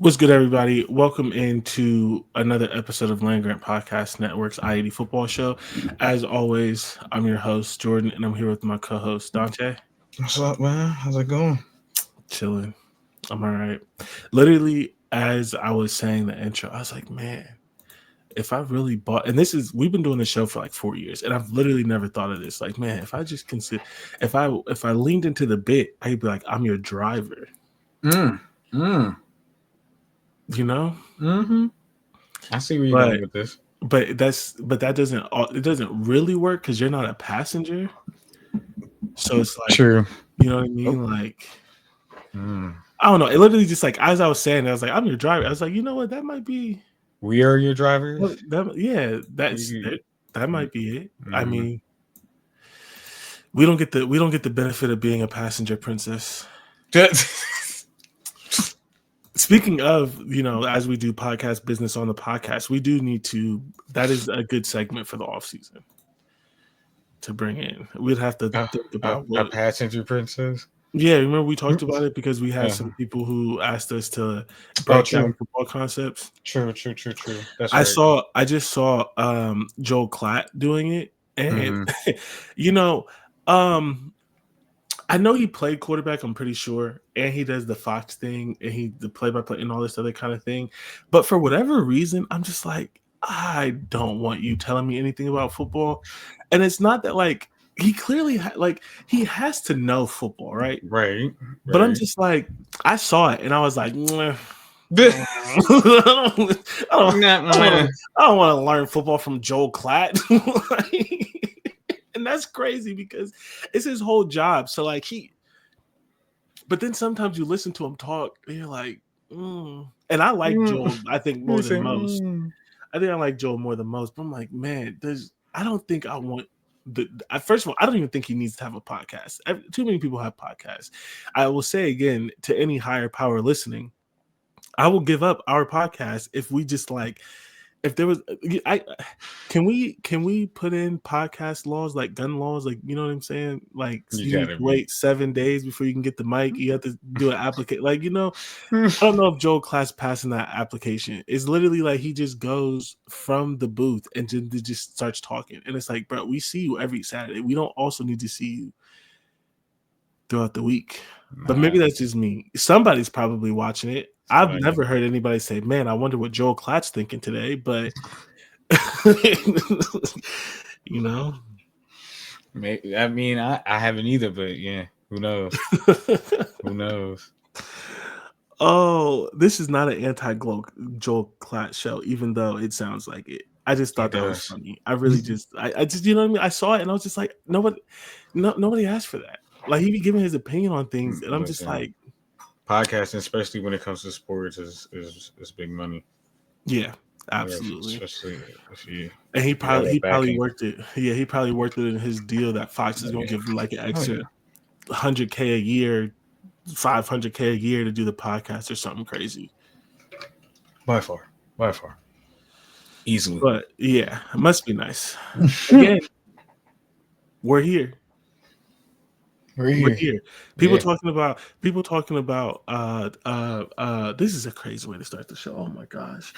What's good, everybody? Welcome into another episode of Land Grant Podcast Network's I-80 football show. As always, I'm your host, Jordan, and I'm here with my co-host, Dante. What's up, man? How's it going? Chilling. I'm all right. Literally, as I was saying the intro, I was like, man, if I really bought, and we've been doing this show for like 4 years, and I've literally never thought of this. Like, man, if I just consider, if I leaned into the bit, I'd be like, I'm your driver. You know? Mm-hmm. I see where you're going with this. But that doesn't really work because you're not a passenger. So it's like, true. You know what I mean? Like, I don't know. It literally just like as I was saying, I was like, I'm your driver. I was like, you know what? That might be. We are your drivers. Well, that might be it. I mean, we don't get the benefit of being a passenger princess. Speaking of, as we do podcast business on the podcast, we do need to. That is a good segment for the off season to bring in. We'd have to think about a passenger princess. Yeah, remember we talked about it because we had some people who asked us to break down football concepts. True. That's I just saw Joel Klatt doing it, and I know he played quarterback, I'm pretty sure, and he does the Fox thing, and the play-by-play and all this other kind of thing. But for whatever reason, I'm just like, I don't want you telling me anything about football. And it's not that, like, he clearly, he has to know football, right? Right. But I'm just like, I saw it, and I was like, I don't want to learn football from Joel Klatt. And that's crazy because it's his whole job. So but then sometimes you listen to him talk and you're like, And I like Joel, I think more than most. I think I like Joel more than most. But I'm like, man, I don't think I want first of all, I don't even think he needs to have a podcast. Too many people have podcasts. I will say again to any higher power listening, I will give up our podcast if we just if there was, can we put in podcast laws like gun laws, like, you know what I'm saying? Like you need to wait 7 days before you can get the mic. You have to do an application. Like, I don't know if Joel Klatt's passing that application. It's literally like he just goes from the booth and just starts talking. And it's like, bro, we see you every Saturday. We don't also need to see you throughout the week. But maybe that's just me. Somebody's probably watching it. I've never heard anybody say, man, I wonder what Joel Klatt's thinking today, but Maybe, I mean, I haven't either, but yeah, who knows? Who knows? Oh, this is not an anti-Joel Klatt show, even though it sounds like it. I just thought that was funny. I really I just, you know what I mean? I saw it and I was just like, nobody asked for that. Like, he be giving his opinion on things, and I'm just like, podcasting, especially when it comes to sports, is big money. Yeah, absolutely. Yeah, especially if you. And he probably worked it. Yeah, he probably worked it in his deal that Fox is going to give him like an extra $100K a year, $500K a year to do the podcast or something crazy. By far, easily. But yeah, it must be nice. Again, we're here. We're here. People talking about this is a crazy way to start the show. Oh my gosh.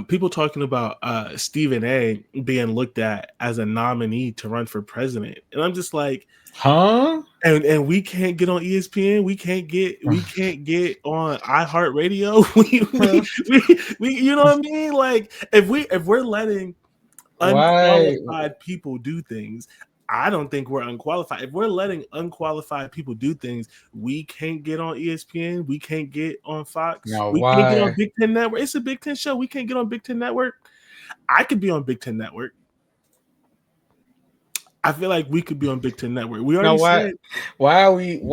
People talking about Stephen A being looked at as a nominee to run for president. And I'm just like, huh? And we can't get on ESPN. We can't get on iHeartRadio. we you know what I mean? Like, if we're letting unqualified people do things, I don't think we're unqualified. If we're letting unqualified people do things, we can't get on ESPN. We can't get on Fox. We can't get on Big Ten Network. It's a Big Ten show. We can't get on Big Ten Network. I could be on Big Ten Network. I feel like we could be on Big Ten Network. We already said. Why are we? You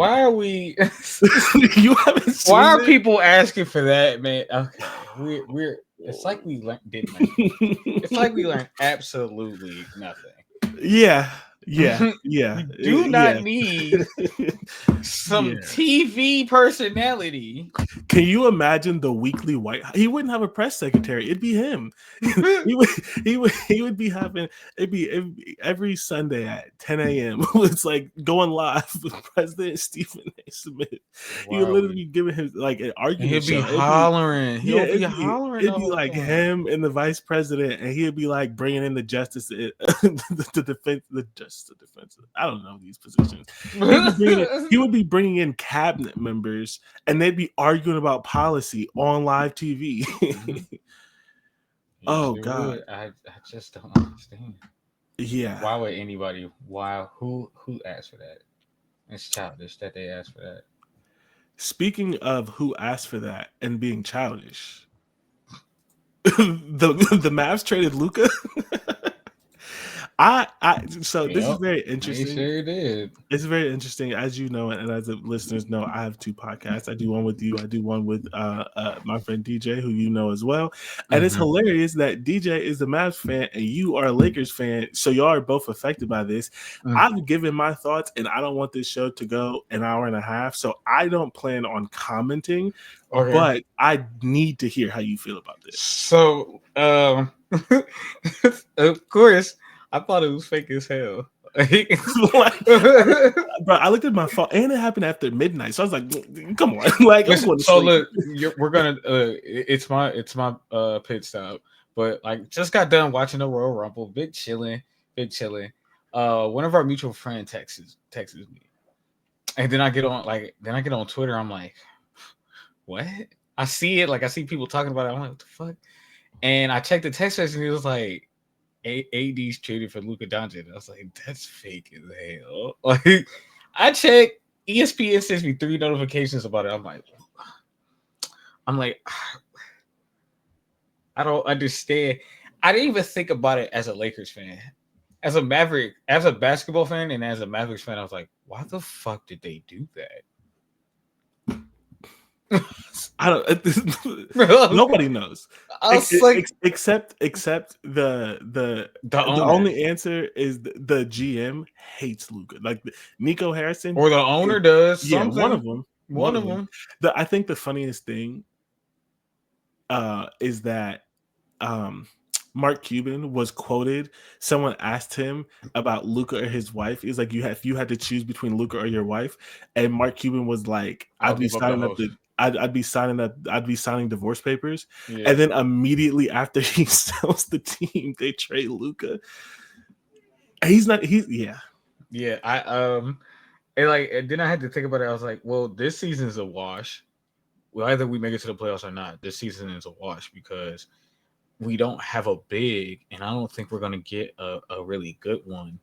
haven't seen why are people asking for that, man? Okay, we're. It's like we learned. It's like we learned absolutely nothing. Yeah. Yeah. You do not need some Yeah. TV personality. Can you imagine the weekly White House? He wouldn't have a press secretary. It'd be him. He would be having it'd be every Sunday at 10 a.m. It's like going live with President Stephen A. Smith. He would literally be giving him like an argument He'll be show. hollering. Yeah, He'll be hollering. it'd be like him and the vice president, and he'd be like bringing in the justice, the defense, the defense. I don't know these positions. He would be bringing in cabinet members, and they'd be arguing about policy on live TV. Oh God, I just don't understand. Yeah. Why would anybody? Why? Who asked for that? It's childish that they asked for that. Speaking of who asked for that and being childish, the Mavs traded Luka. So this is very interesting. They sure did. It's very interesting, as you know, and as the listeners know, I have two podcasts. I do one with you. I do one with my friend DJ, who you know as well. And it's hilarious that DJ is a Mavs fan and you are a Lakers fan, so y'all are both affected by this. I've given my thoughts, and I don't want this show to go an hour and a half, so I don't plan on commenting. Okay. But I need to hear how you feel about this. So, of course, I thought it was fake as hell. Bro, I looked at my phone, and it happened after midnight. So I was like, "Come on!" Like, listen, so look, we're gonna. It's my pit stop, but like, just got done watching the Royal Rumble. Big chilling. One of our mutual friends texts me, and then I get on Twitter. I'm like, what? I see it. Like, I see people talking about it. I'm like, what the fuck? And I checked the text message, and it was like, AD's traded for Luka Doncic. I was like, that's fake as hell. Like, I checked. ESPN sends me 3 notifications about it. I'm like, I don't understand. I didn't even think about it as a Lakers fan. As a Maverick, as a basketball fan, and as a Mavericks fan, I was like, why the fuck did they do that? I don't. Nobody knows. Except the only answer is the GM hates Luka. Like Nico Harrison, or the owner does. Yeah, one of them. I think the funniest thing is that Mark Cuban was quoted. Someone asked him about Luka or his wife. He's like, if you had to choose between Luka or your wife, and Mark Cuban was like, I'd be signing divorce papers. Yeah. And then immediately after he sells the team, they trade Luka. Yeah. And then I had to think about it. I was like, well, this season is a wash. Well, either we make it to the playoffs or not. This season is a wash because we don't have a big, and I don't think we're gonna get a really good one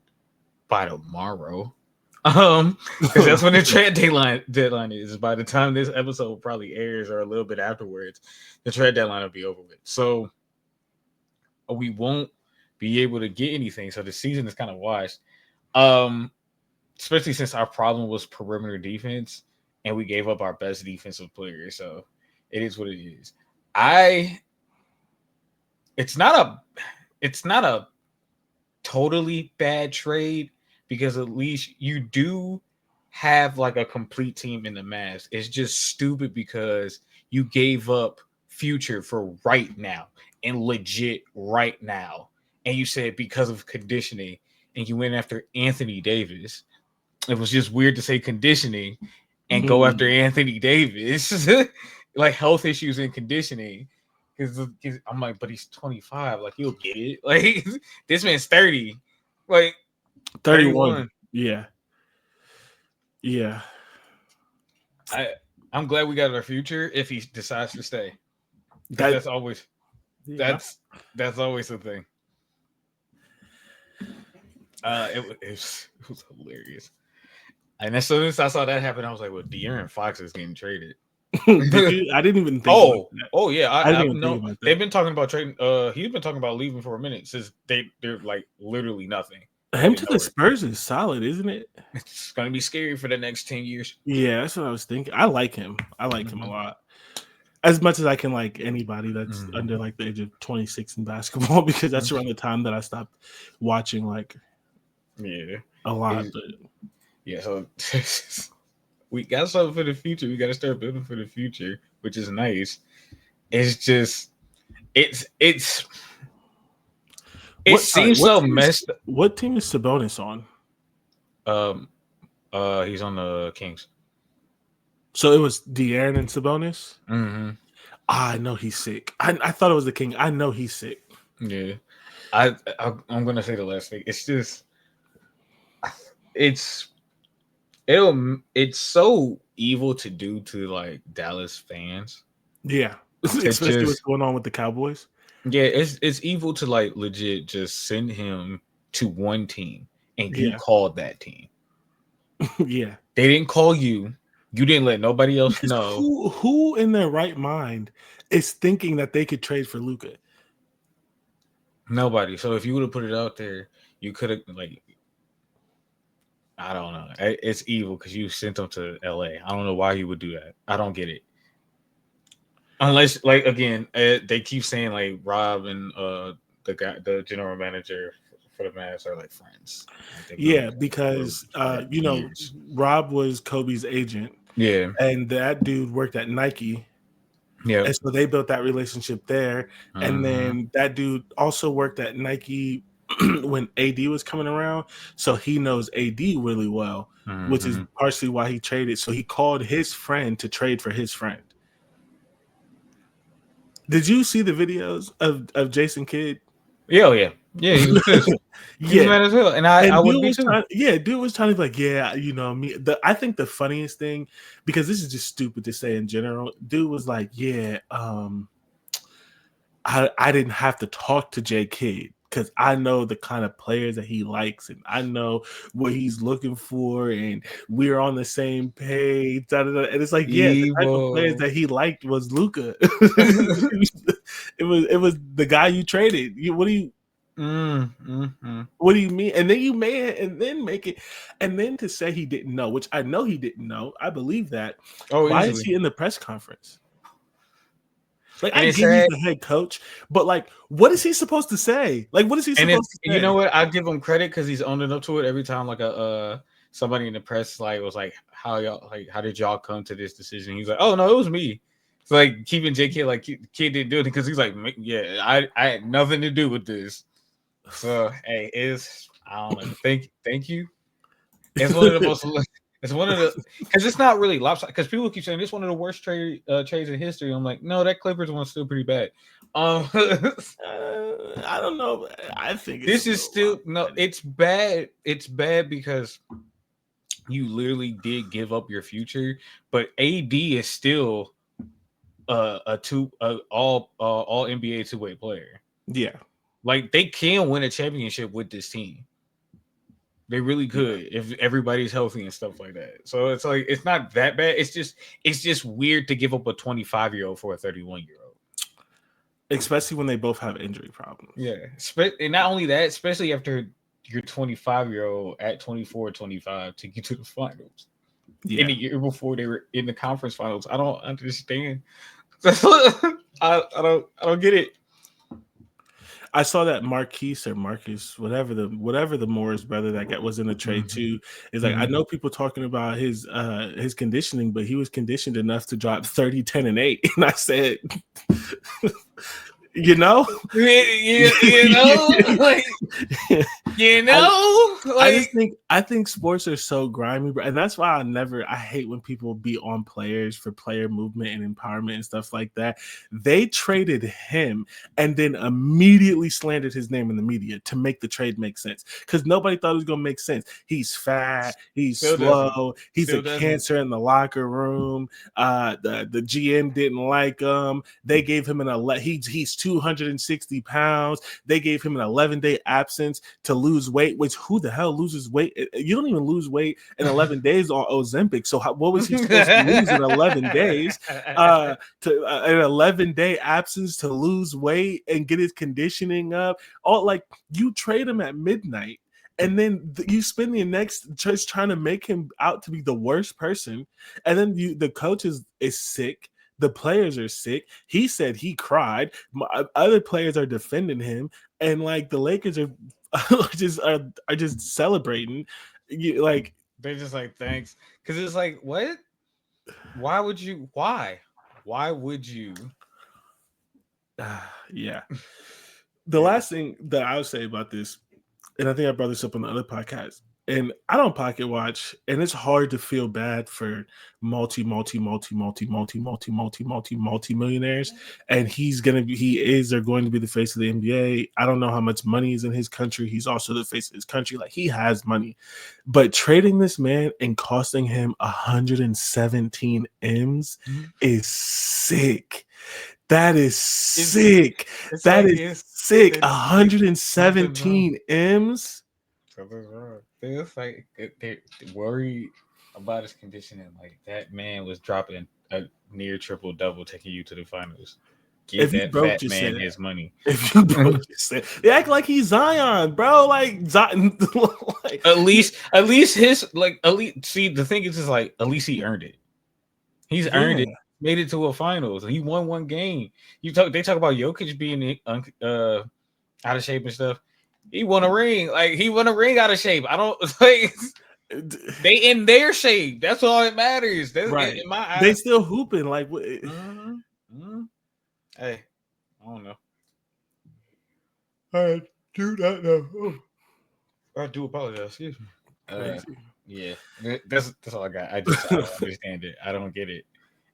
by tomorrow. Because that's when the trade deadline is. By the time this episode probably airs or a little bit afterwards, the trade deadline will be over with. So we won't be able to get anything. So the season is kind of washed. Especially since our problem was perimeter defense and we gave up our best defensive player. So it is what it is. It's not a totally bad trade, because at least you do have like a complete team in the Mavs. It's just stupid because you gave up future for right now and legit right now. And you said because of conditioning, and you went after Anthony Davis. It was just weird to say conditioning and go after Anthony Davis. Like health issues and conditioning. Because I'm like, but he's 25. Like, he'll get it. Like, this man's 30. Like, 31. Yeah. I'm glad we got our future if he decides to stay. That's always that's always the thing. It was hilarious. And as soon as I saw that happen, I was like, well, De'Aaron Fox is getting traded. I didn't even think about that. Oh yeah. I know. They've been talking about trading. He's been talking about leaving for a minute since they're like literally nothing. Him to the Spurs is solid, isn't it? It's gonna be scary for the next 10 years. Yeah, that's what I was thinking. I like him. I like him a lot. As much as I can like anybody that's under like the age of 26 in basketball, because that's around the time that I stopped watching. Like, yeah. a lot. It's- But yeah, so we got something for the future. We got to start building for the future, which is nice. It's just it's it seems so messed. what team is Sabonis on? Um, he's on the Kings. So it was De'Aaron and Sabonis. Mm-hmm. I know he's sick. I thought it was the King. I know he's sick. Yeah, I'm gonna say the last thing. It's just it's it's so evil to do to like Dallas fans. Yeah, To especially what's just going on with the Cowboys. yeah, it's evil to like legit just send him to one team and you Yeah, called that team. yeah. They didn't call you. You didn't let nobody else Because know. who in their right mind is thinking that they could trade for Luka? Nobody. So if you would have put it out there, you could have like I don't know. It's evil because you sent them to LA. I don't know why you would do that. I don't get it. Unless like again, they keep saying like Rob and the guy, the general manager for the Mavs are like friends. Like, they've known Yeah, each other because for years. Rob was Kobe's agent, Yeah. and that dude worked at Nike. Yep. And so they built that relationship there. And Mm-hmm. then that dude also worked at Nike when AD was coming around. So he knows AD really well, which is Mm-hmm. partially why he traded. So he called his friend to trade for his friend. Did you see the videos of Jason Kidd? Yeah, oh, yeah. Yeah, he was pissed. He was Yeah. mad as hell. And I And would dude be was too. trying, yeah, dude was trying to be like, yeah, me. I think the funniest thing, because this is just stupid to say in general, dude was like, yeah, I didn't have to talk to J Kidd because I know the kind of players that he likes and I know what he's looking for and we're on the same page. Da, da, da. And it's like, yeah, the type of players Evil. that he liked was Luka. it was the guy you traded. Mm-hmm. What do you mean? And then you made it and then make it and then to say he didn't know, which I know he didn't know. I believe that. Oh, Why is easily. he in the press conference? Like And I it's get he's sad. the head coach, but like, what is he supposed to say? Like, what is he And it's supposed to you know say? what? I give him credit because he's owning up to it every time. Like a somebody in the press like was like, "How y'all like? How did y'all come to this decision?" He's like, "Oh no, it was me." It's like keeping JK like kid didn't do it because he's like, "Yeah, I had nothing to do with this." So hey, it's I don't know. Thank you. It's one of the most. It's one of the because it's not really lopsided because people keep saying it's one of the worst trades in history. I'm like, no, that Clippers one's still pretty bad. I don't know. I think it's This a is little still no, lopsided. it's bad. It's bad because you literally did give up your future, but AD is still a two all NBA two-way player. Yeah, Like they can win a championship with this team. They really yeah. could if everybody's healthy and stuff like that. So it's like it's not that bad. It's just weird to give up a 25-year-old for a 31-year-old. Especially when they both have injury problems. Yeah. And not only that, especially after your 25-year-old at 24, 25 to get to the finals. In Yeah. the year before they were in the conference finals. I don't understand. I don't get it. I saw that Marquise or Marcus, whatever the Morris brother that was in the trade Mm-hmm. too, is like I Mm-hmm. know people talking about his conditioning, but he was conditioned enough to drop 30, 10, and 8. And I said, you know, You know, like I, like I think sports are so grimy, and that's why I hate when people be on players for player movement and empowerment and stuff like that. They traded him and then immediately slandered his name in the media to make the trade make sense because nobody thought it was gonna make sense. He's fat, he's still doesn't, slow, he's a still doesn't. cancer in the locker room. The GM didn't like him. They gave him he's 260 pounds. They gave him an 11-day absence to lose weight, which who the hell loses weight? You don't even lose weight in 11 days on Ozempic. So what was he supposed to lose in 11 days? To an 11-day absence to lose weight and get his conditioning up. All like you trade him at midnight. And then you spend the next just trying to make him out to be the worst person. And then the coach is sick. The players are sick. He said he cried. Other players are defending him. And like the Lakers are are just celebrating. Like They're just like, thanks, because it's like, what? Why would you? Why would you? yeah. The last thing that I would say about this, and I think I brought this up on the other podcast, and I don't pocket watch, and it's hard to feel bad for multi millionaires. And they're going to be the face of the NBA. I don't know how much money is in his country. He's also the face of his country. Like, he has money, but trading this man and costing him 117 M's is sick. That is sick. That is sick. 117 M's. Something's wrong. It's like they're worried about his condition, and like that man was dropping a near triple double, taking you to the finals. Give that fat man his money. If you broke, they act like he's Zion, bro. Like Zion. Like, at least his See, the thing is like at least he earned it. He's earned it. Made it to a finals. He won one game. They talk about Jokic being out of shape and stuff. He won a ring. Like, he won a ring out of shape. I don't like they in their shape. That's all that matters. That's right. In my eyes. They still hooping. Like, Hey, I don't know. I do not know. I do apologize. Excuse me. Yeah, that's all I got. I don't understand it. I don't get it.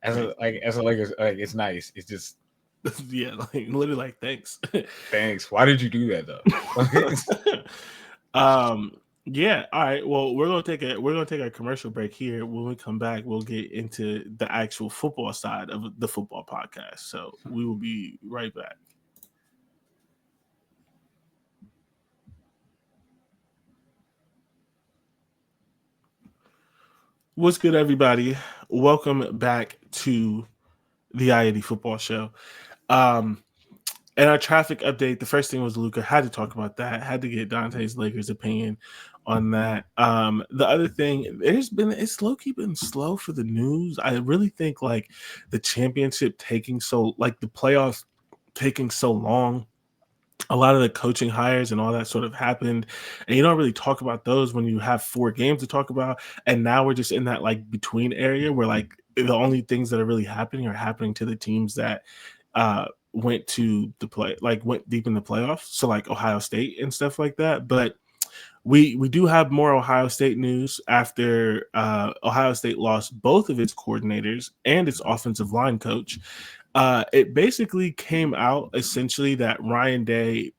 As a Lakers, like, it's nice. It's just yeah, like literally, like, thanks. Thanks. Why did you do that though? Yeah. All right. Well, we're gonna take a commercial break here. When we come back, we'll get into the actual football side of the football podcast. So we will be right back. What's good, everybody? Welcome back to the I-80 football show. And our traffic update, the first thing was Luca. Had to talk about that. Had to get Dante's Lakers opinion on that. The other thing, it's low-key been slow for the news. I really think like the championship the playoffs taking so long. A lot of the coaching hires and all that sort of happened, and you don't really talk about those when you have 4 games to talk about. And now we're just in that like between area where like the only things that are really happening are happening to the teams that went deep in the playoffs. So like Ohio State and stuff like that. But we do have more Ohio State news after Ohio State lost both of its coordinators and its offensive line coach. It basically came out essentially that Ryan Day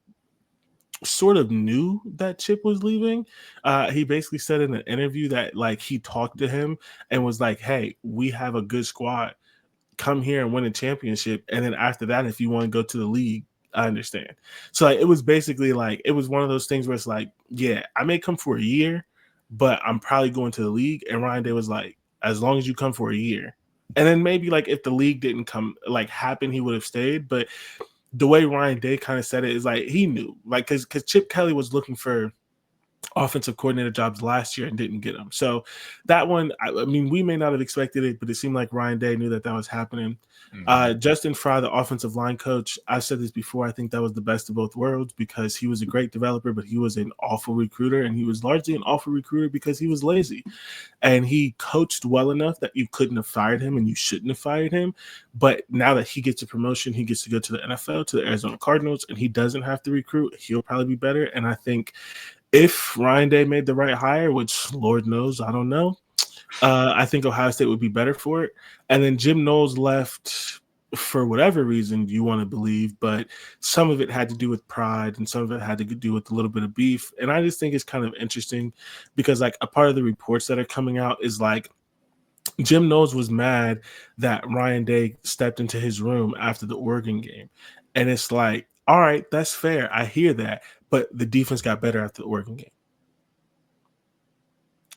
sort of knew that Chip was leaving. He basically said in an interview that like he talked to him and was like, hey, we have a good squad. Come here and win a championship. And then after that, if you want to go to the league, I understand. So like, it was basically like, it was one of those things where it's like, yeah, I may come for a year, but I'm probably going to the league. And Ryan Day was like, as long as you come for a year. And then maybe like if the league didn't happen, he would have stayed. But the way Ryan Day kind of said it is like he knew, like, because Chip Kelly was looking for offensive coordinator jobs last year and didn't get them. So that one, I mean, we may not have expected it, but it seemed like Ryan Day knew that was happening. Justin Fry, the offensive line coach, I've said this before, I think that was the best of both worlds because he was a great developer, but he was an awful recruiter, and he was largely an awful recruiter because he was lazy. And he coached well enough that you couldn't have fired him and you shouldn't have fired him. But now that he gets a promotion, he gets to go to the NFL, to the Arizona Cardinals, and he doesn't have to recruit. He'll probably be better. And I think if Ryan Day made the right hire, which Lord knows, I don't know, I think Ohio State would be better for it. And then Jim Knowles left for whatever reason you want to believe, but some of it had to do with pride and some of it had to do with a little bit of beef. And I just think it's kind of interesting because like a part of the reports that are coming out is like Jim Knowles was mad that Ryan Day stepped into his room after the Oregon game. And it's like, all right, that's fair. I hear that. But the defense got better after the Oregon game.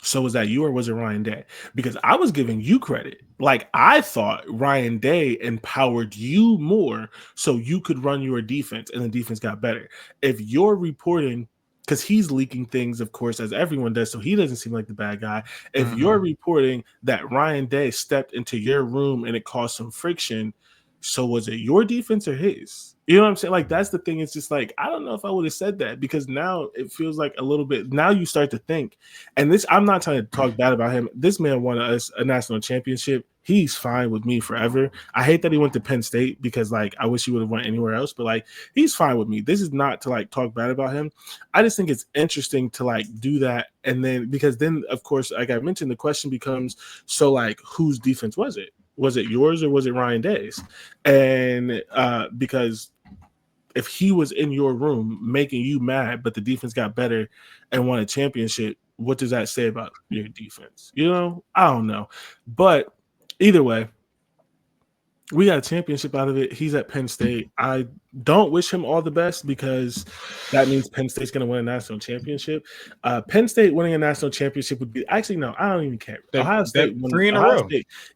So was that you or was it Ryan Day? Because I was giving you credit. Like I thought Ryan Day empowered you more so you could run your defense and the defense got better. If you're reporting, because he's leaking things, of course, as everyone does, so he doesn't seem like the bad guy. If you're reporting that Ryan Day stepped into your room and it caused some friction, so was it your defense or his? You know what I'm saying? Like, that's the thing. It's just like, I don't know if I would have said that, because now it feels like a little bit. Now you start to think, and this, I'm not trying to talk bad about him. This man won us a national championship. He's fine with me forever. I hate that he went to Penn State, because like I wish he would have went anywhere else, but like he's fine with me. This is not to like talk bad about him. I just think it's interesting to like do that. And then, because then of course, like I mentioned, the question becomes, so like whose defense was it? Was it yours or was it Ryan Day's? And because if he was in your room making you mad, but the defense got better and won a championship, what does that say about your defense? You know, I don't know. But either way, we got a championship out of it. He's at Penn State. I don't wish him all the best, because that means Penn State's going to win a national championship. Penn State winning a national championship would be, actually, no, I don't even care. Ohio State won. 3 in a row.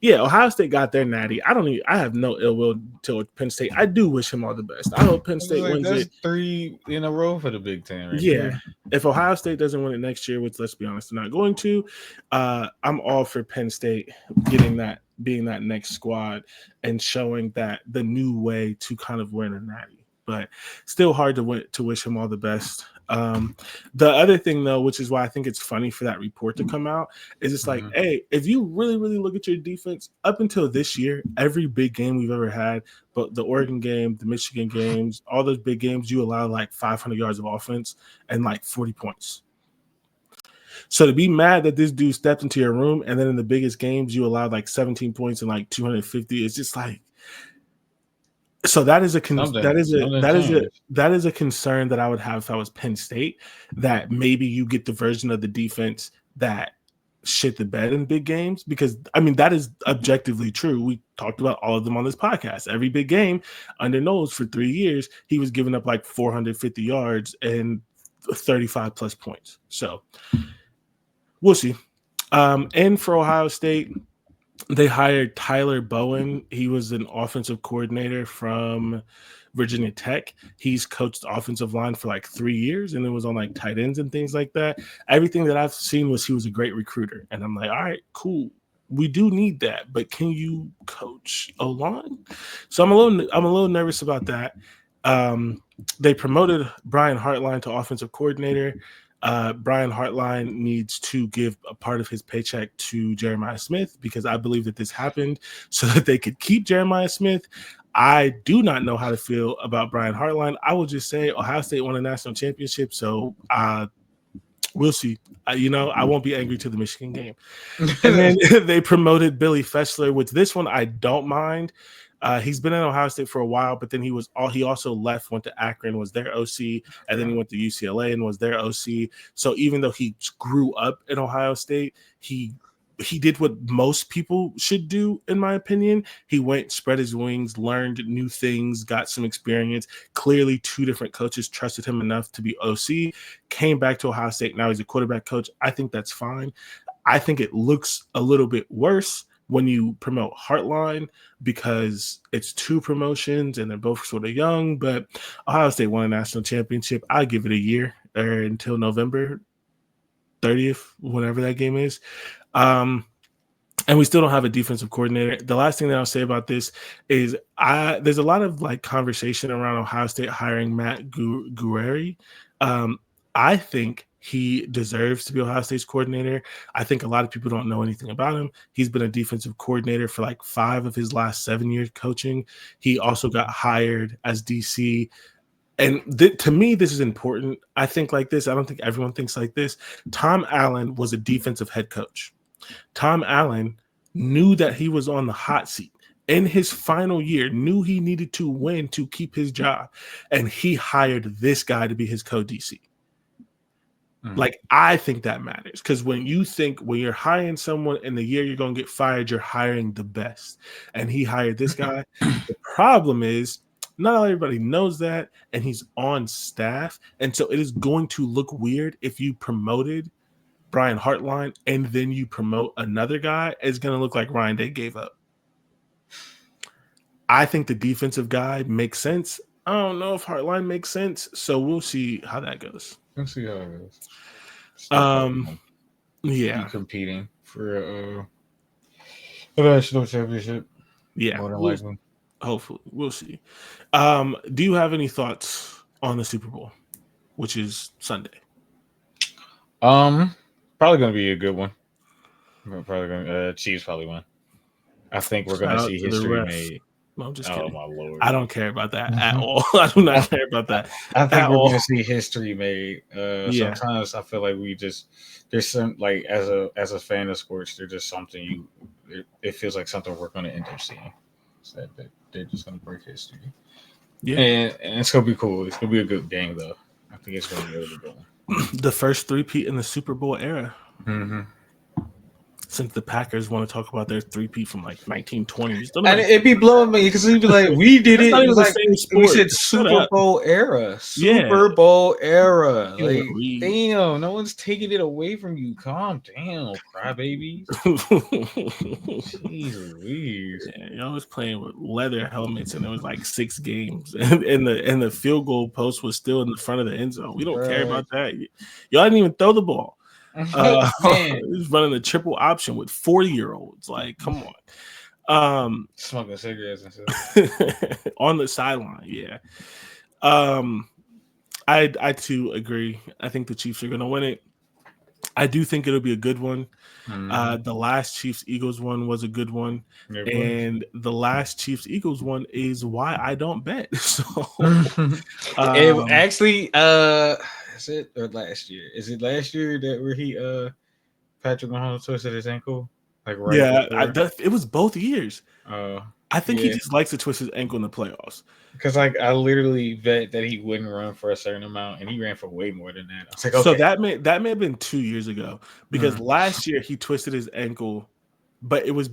Ohio State got their natty. I have no ill will to Penn State. I do wish him all the best. I hope Penn State wins it. 3 in a row for the Big Ten. Right there. If Ohio State doesn't win it next year, which, let's be honest, they're not going to, I'm all for Penn State being that next squad and showing that the new way to kind of win a natty. But still hard to wish him all the best. The other thing, though, which is why I think it's funny for that report to come out, is it's like, hey, if you really, really look at your defense up until this year, every big game we've ever had, but the Oregon game, the Michigan games, all those big games, you allow like 500 yards of offense and like 40 points. So to be mad that this dude stepped into your room and then in the biggest games you allowed like 17 points and like 250, it's just like, so that is a concern that I would have if I was Penn State, that maybe you get the version of the defense that shit the bed in big games, because I mean that is objectively true. We talked about all of them on this podcast. Every big game under Knowles for 3 years, he was giving up like 450 yards and 35 plus points. So we'll see. And for Ohio State, they hired Tyler Bowen. He was an offensive coordinator from Virginia Tech. He's coached offensive line for like 3 years and then was on like tight ends and things like that. Everything that I've seen was he was a great recruiter. And I'm like, all right, cool. We do need that, but can you coach O-line? So I'm a little nervous about that. They promoted Brian Hartline to offensive coordinator. Brian Hartline needs to give a part of his paycheck to Jeremiah Smith, because I believe that this happened so that they could keep Jeremiah Smith. I do not know how to feel about Brian Hartline. I will just say Ohio State won a national championship, so we'll see. I won't be angry to the Michigan game. And then they promoted Billy Fessler, which this one I don't mind. He's been at Ohio State for a while, but then he also left, went to Akron, was their OC, and then he went to UCLA and was their OC. So even though he grew up in Ohio State, he did what most people should do, in my opinion. He went, spread his wings, learned new things, got some experience. Clearly, 2 different coaches trusted him enough to be OC, came back to Ohio State. Now he's a quarterback coach. I think that's fine. I think it looks a little bit worse when you promote Hartline, because it's 2 promotions and they're both sort of young, but Ohio State won a national championship. I give it a year, or until November 30th, whenever that game is. And we still don't have a defensive coordinator. The last thing that I'll say about this is there's a lot of like conversation around Ohio State hiring Matt Guerrieri. I think he deserves to be Ohio State's coordinator. I think a lot of people don't know anything about him. He's been a defensive coordinator for like 5 of his last 7 years coaching. He also got hired as DC. And to me, this is important. I think like this. I don't think everyone thinks like this. Tom Allen was a defensive head coach. Tom Allen knew that he was on the hot seat in his final year, knew he needed to win to keep his job. And he hired this guy to be his co-DC. Like, I think that matters, because when you're hiring someone in the year you're going to get fired, you're hiring the best. And he hired this guy. The problem is not everybody knows that, and he's on staff. And so it is going to look weird if you promoted Brian Hartline and then you promote another guy. It's going to look like Ryan Day gave up. I think the defensive guy makes sense. I don't know if Hartline makes sense, so we'll see how that goes. We'll see how it goes. Yeah, competing for a national championship. Yeah, Hopefully, we'll see. Do you have any thoughts on the Super Bowl, which is Sunday? Probably gonna be a good one. We're probably gonna Chiefs probably win. I think we're Shout gonna out see to the history refs. made. No, I'm just Oh kidding. my lord. I don't care about that at all. I do not care about that I think at we're all. gonna see history made. Yeah. Sometimes I feel like there's some like as a fan of sports, there's just something it feels like something we're gonna end up seeing. So that they're just gonna break history. Yeah. And it's gonna be cool. It's gonna be a good game though. I think it's gonna be a really good one. The first three-peat in the Super Bowl era. Mm-hmm. Since the Packers want to talk about their three-peat from like 1920s. And it'd be blowing me because he'd be like, "We did That's it." not even It's the like same we sport. said, Shut Super up. Bowl era, Yeah. Super Bowl era. Can't Like, read. damn, no one's taking it away from you. Calm down, crybabies. Jeez Louise. Yeah, y'all was playing with leather helmets, and it was like 6 games, and the field goal post was still in the front of the end zone. We don't care about that. Y'all didn't even throw the ball. Man, He's running the triple option with 40-year-olds. Like, come on. Smoking cigarettes and stuff. On the sideline, yeah. I too agree. I think the Chiefs are going to win it. I do think it'll be a good one. The last Chiefs Eagles one was a good one, and the last Chiefs Eagles one is why I don't bet. So, actually, is it or last year? Is it last year that where he Patrick Mahomes twisted his ankle? Like right before? it was both years. I think he yeah. just likes to twist his ankle in the playoffs. Because like I literally bet that he wouldn't run for a certain amount, and he ran for way more than that. I was like, okay. So that may have been 2 years ago because last year he twisted his ankle, but it was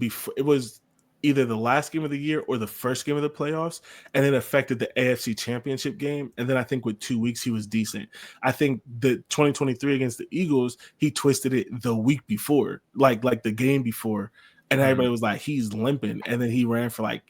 either the last game of the year or the first game of the playoffs, and it affected the AFC Championship game. And then I think with 2 weeks he was decent. I think the 2023 against the Eagles, he twisted it the week before, like the game before, and everybody was like, he's limping, and then he ran for like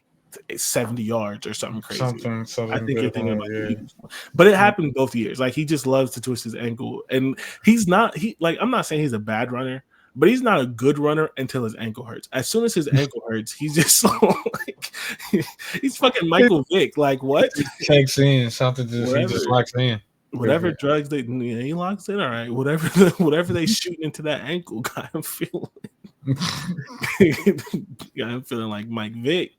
70 yards or something crazy. Something I think you're thinking about the Eagles. But it happened both years. Like, he just loves to twist his ankle, and I'm not saying he's a bad runner, but he's not a good runner until his ankle hurts. As soon as his ankle hurts, he's just like he's fucking Michael Vick. Like, what? Checks in something. He just locks in. Whatever drugs he locks in. All right, whatever they shoot into that ankle, got him feeling like Mike Vick.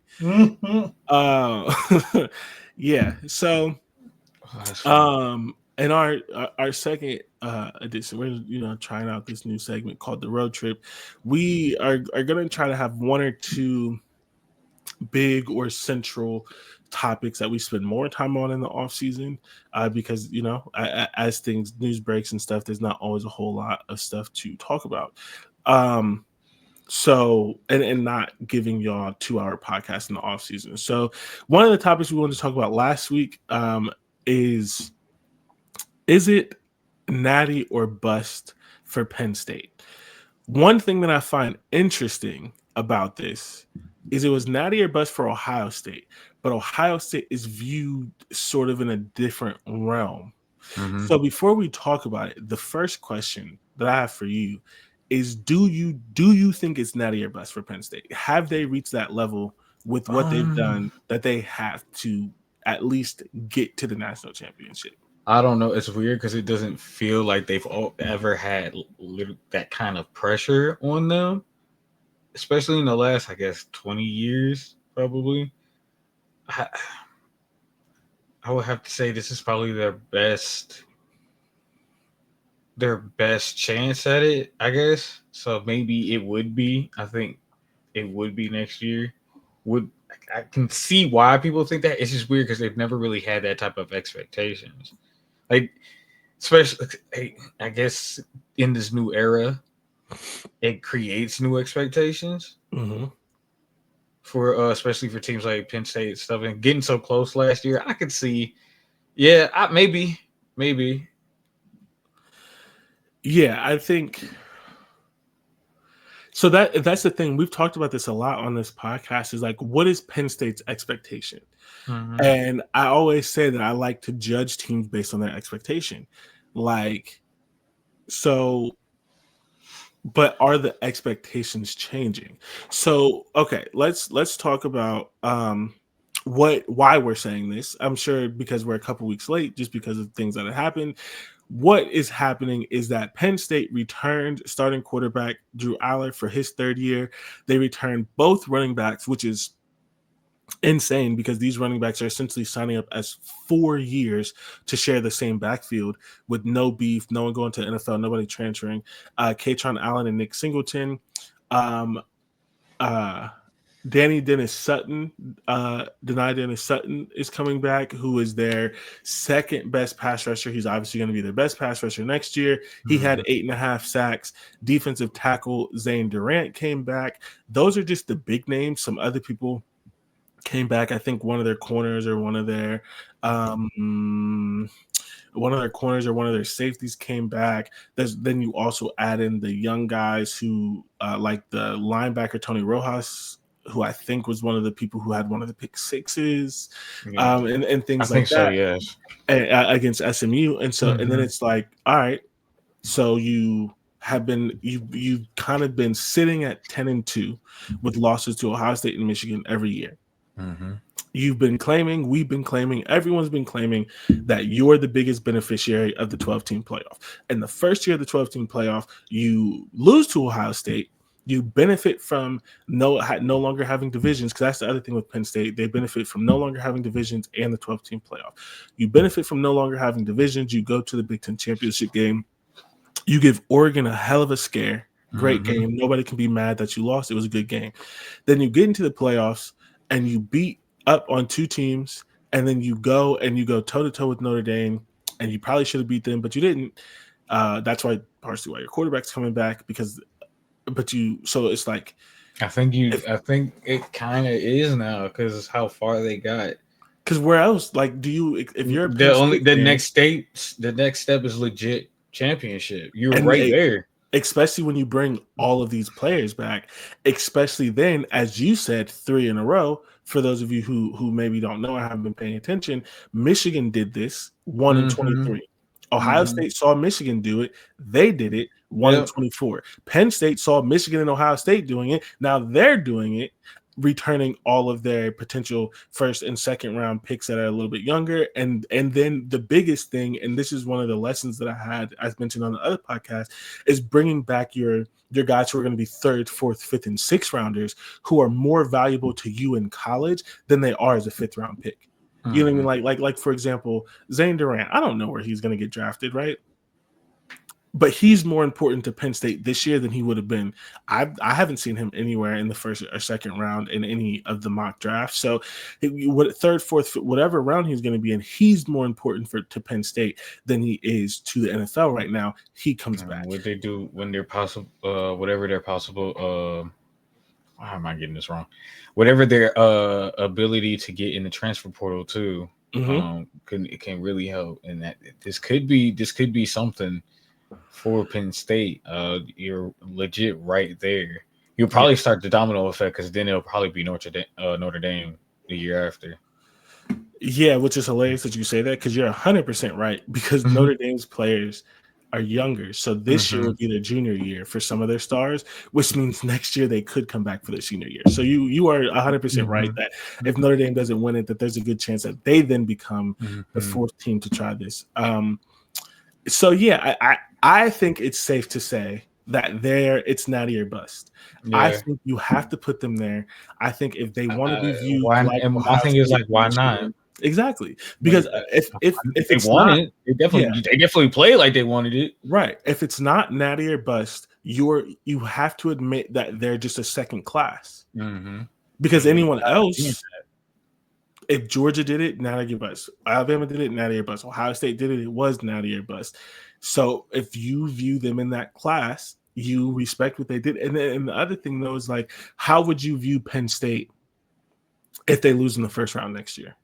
Yeah. So, in our second edition, we're trying out this new segment called the Road Trip. We are going to try to have one or two big or central topics that we spend more time on in the off season, because as news breaks and stuff, there's not always a whole lot of stuff to talk about. So and not giving y'all 2-hour podcast in the off season. So one of the topics we wanted to talk about last week is it Natty or bust for Penn State? One thing that I find interesting about this is it was Natty or bust for Ohio State, but Ohio State is viewed sort of in a different realm. So before we talk about it, the first question that I have for you is, do you think it's Natty or bust for Penn State? Have they reached that level with what they've done that they have to at least get to the national championship? I don't know. It's weird because it doesn't feel like they've ever had that kind of pressure on them, especially in the last, I guess, 20 years, probably. I would have to say this is probably their best chance at it, I guess. So maybe it would be. I think it would be next year. I can see why people think that. It's just weird because they've never really had that type of expectations. Like, especially, I guess in this new era, it creates new expectations for especially for teams like Penn State and stuff. And getting so close last year, I could see, maybe. Yeah, I think so. That's the thing. We've talked about this a lot on this podcast. Is like, what is Penn State's expectation? And I always say that I like to judge teams based on their expectation. Like, so, but are the expectations changing? So, okay, let's talk about why we're saying this. I'm sure because we're a couple weeks late, just because of things that have happened. What is happening is that Penn State returned starting quarterback Drew Aller for his third year. They returned both running backs, which is insane because these running backs are essentially signing up as 4 years to share the same backfield with no beef, no one going to the NFL, nobody transferring. Katron Allen and Nick Singleton. Um, uh, Danny Dennis Sutton, Denai Dennis Sutton is coming back, who is their second best pass rusher. He's obviously going to be their best pass rusher next year. He had 8.5 sacks. Defensive tackle Zane Durant came back. Those are just the big names. Some other people came back. I think one of their corners or one of their one of their safeties came back. Then you also add in the young guys who like the linebacker Tony Rojas, who I think was one of the people who had one of the pick sixes, and things like that. I think so, yes. Against SMU, and so and then it's like, all right, so you've kind of been sitting at 10-2 with losses to Ohio State and Michigan every year. We've been claiming, everyone's been claiming that you're the biggest beneficiary of the 12-team playoff. And the first year of the 12-team playoff, you lose to Ohio State. You benefit from no longer having divisions, because that's the other thing with Penn State. They benefit from no longer having divisions and the 12-team playoff. You benefit from no longer having divisions. You go to the Big Ten championship game. You give Oregon a hell of a scare. Great game. Nobody can be mad that you lost. It was a good game. Then you get into the playoffs and you beat up on 2 teams, and then you go toe-to-toe with Notre Dame, and you probably should have beat them, but you didn't. That's why partially why your quarterback's coming back, so it's like I think it kind of is now because how far they got. Because where else? Like, do you if you're the next step is legit championship. You're right there. Especially when you bring all of these players back, especially then, as you said, 3 in a row. For those of you who maybe don't know or haven't been paying attention, Michigan did this 1-23. Ohio State saw Michigan do it. They did it 1-24. Penn State saw Michigan and Ohio State doing it. Now they're doing it, returning all of their potential first and second round picks that are a little bit younger. And then the biggest thing, and this is one of the lessons that I mentioned on the other podcast, is bringing back your guys who are going to be 3rd, 4th, 5th, and 6th rounders, who are more valuable to you in college than they are as a 5th round pick. You know what I mean? Like for example, Zane Durant, I don't know where he's going to get drafted, right? But he's more important to Penn State this year than he would have been. I haven't seen him anywhere in the 1st or 2nd round in any of the mock drafts. So, 3rd, 4th, whatever round he's going to be in, he's more important to Penn State than he is to the NFL right now. He comes back. What they do when they're possible, whatever their possible. How am I getting this wrong? Whatever their ability to get in the transfer portal too, can really help. And that this could be something for Penn State. You're legit right there. You'll probably start the domino effect, because then it'll probably be Notre Dame the year after. Yeah, which is hilarious that you say that, because you're 100% right, because Notre Dame's players are younger. So this year would be their junior year for some of their stars, which means next year they could come back for their senior year. So you are 100% right that if Notre Dame doesn't win it, that there's a good chance that they then become the 4th team to try this. So yeah, I think it's safe to say that it's Natty or bust. Yeah. I think you have to put them there. I think if they want to be viewed, my thing is like, why not? Exactly, because if they want it, they definitely play like they wanted it. Right. If it's not Natty or bust, you have to admit that they're just a second class. Because anyone else, if Georgia did it, Natty or bust. Alabama did it, Natty or bust. Ohio State did it was Natty or bust. So if you view them in that class, you respect what they did. And the other thing though is like, how would you view Penn State if they lose in the 1st round next year?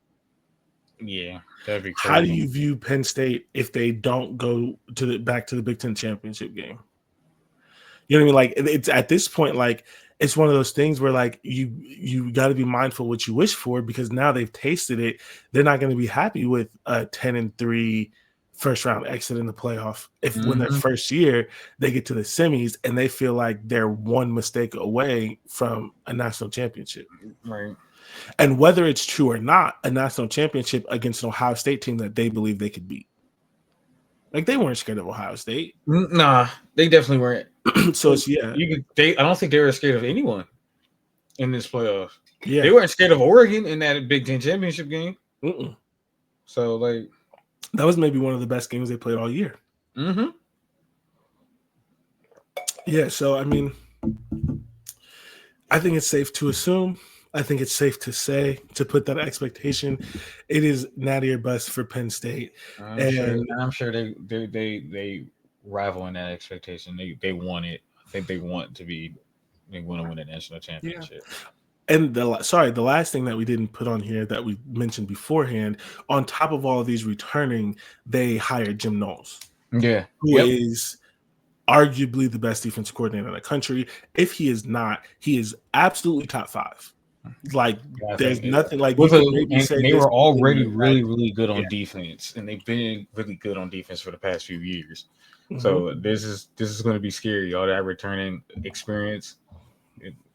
Yeah, that'd be crazy. How do you view Penn State if they don't go back to the Big Ten championship game? You know what I mean? Like, it's at this point, like, it's one of those things where like you got to be mindful what you wish for, because now they've tasted it. They're not going to be happy with a 10-3 1st round exit in the playoff if when their first year they get to the semis and they feel like they're one mistake away from a national championship. Right. And whether it's true or not, a national championship against an Ohio State team that they believe they could beat. Like they weren't scared of Ohio State. Nah, they definitely weren't. So it's yeah. I don't think they were scared of anyone in this playoff. Yeah. They weren't scared of Oregon in that Big Ten championship game. Mm-mm. So like that was maybe one of the best games they played all year. Mm-hmm. Yeah, so I mean, I think it's safe to assume. I think it's safe to say, to put that expectation, it is Natty or bust for Penn State. I'm sure they rival in that expectation. They want it. I think they want to win a national championship. Yeah. And the last thing that we didn't put on here that we mentioned beforehand, on top of all of these returning, they hired Jim Knowles. Yeah. Who is arguably the best defensive coordinator in the country. If he is not, he is absolutely top 5. Like there's nothing like they were already really good on defense, and they've been really good on defense for the past few years. Mm-hmm. So this is going to be scary. All that returning experience,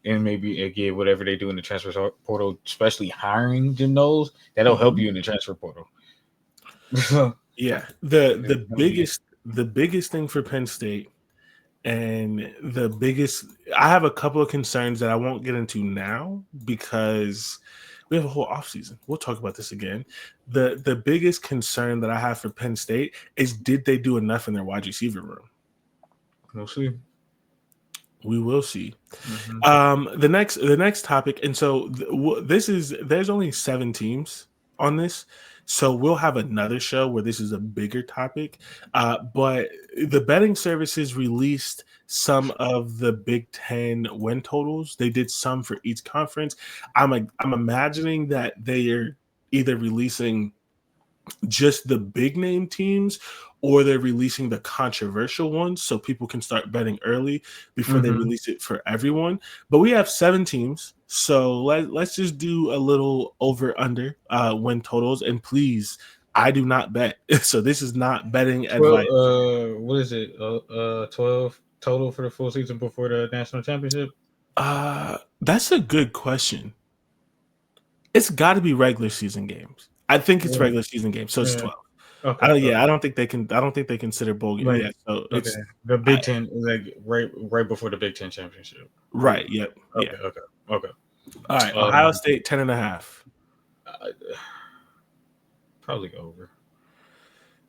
and maybe again whatever they do in the transfer portal, especially hiring Jim Knowles, that'll help you in the transfer portal. Yeah, the biggest thing for Penn State. And I have a couple of concerns that I won't get into now because we have a whole offseason. We'll talk about this again. The biggest concern that I have for Penn State is, did they do enough in their wide receiver room? We'll see. We will see. Mm-hmm. The next topic, and so there's only 7 teams on this. So we'll have another show where this is a bigger topic, but the betting services released some of the Big Ten win totals. They did some for each conference. I'm imagining that they are either releasing just the big name teams, or they're releasing the controversial ones so people can start betting early before they release it for everyone. But we have 7 teams. So let's just do a little over under win totals. And please, I do not bet. So this is not betting advice. What is it? 12 total for the full season before the national championship? That's a good question. It's got to be regular season games. I think it's regular season games. So it's 12. Okay. I don't think they consider bowl games. Yeah, so it's the Big Ten, like right before the Big Ten championship. Right. Yep. Okay. All right. Ohio State 10.5. Probably over.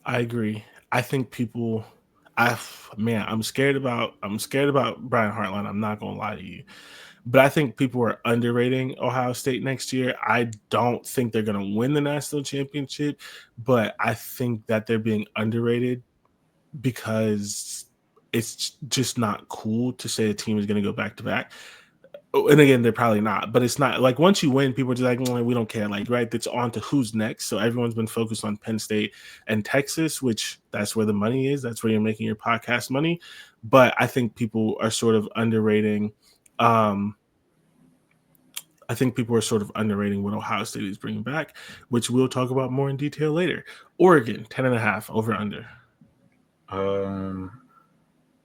I agree. I think people. I'm scared about Brian Hartline. I'm not gonna lie to you, but I think people are underrating Ohio State next year. I don't think they're gonna win the national championship, but I think that they're being underrated because it's just not cool to say a team is gonna go back to back. And again, they're probably not, but it's not like once you win, people are just like, well, we don't care. Like, right, it's on to who's next. So everyone's been focused on Penn State and Texas, which that's where the money is. That's where you're making your podcast money. But I think people are sort of underrating. I think people are sort of underrating what Ohio State is bringing back, which we'll talk about more in detail later. Oregon 10.5 over under. I'm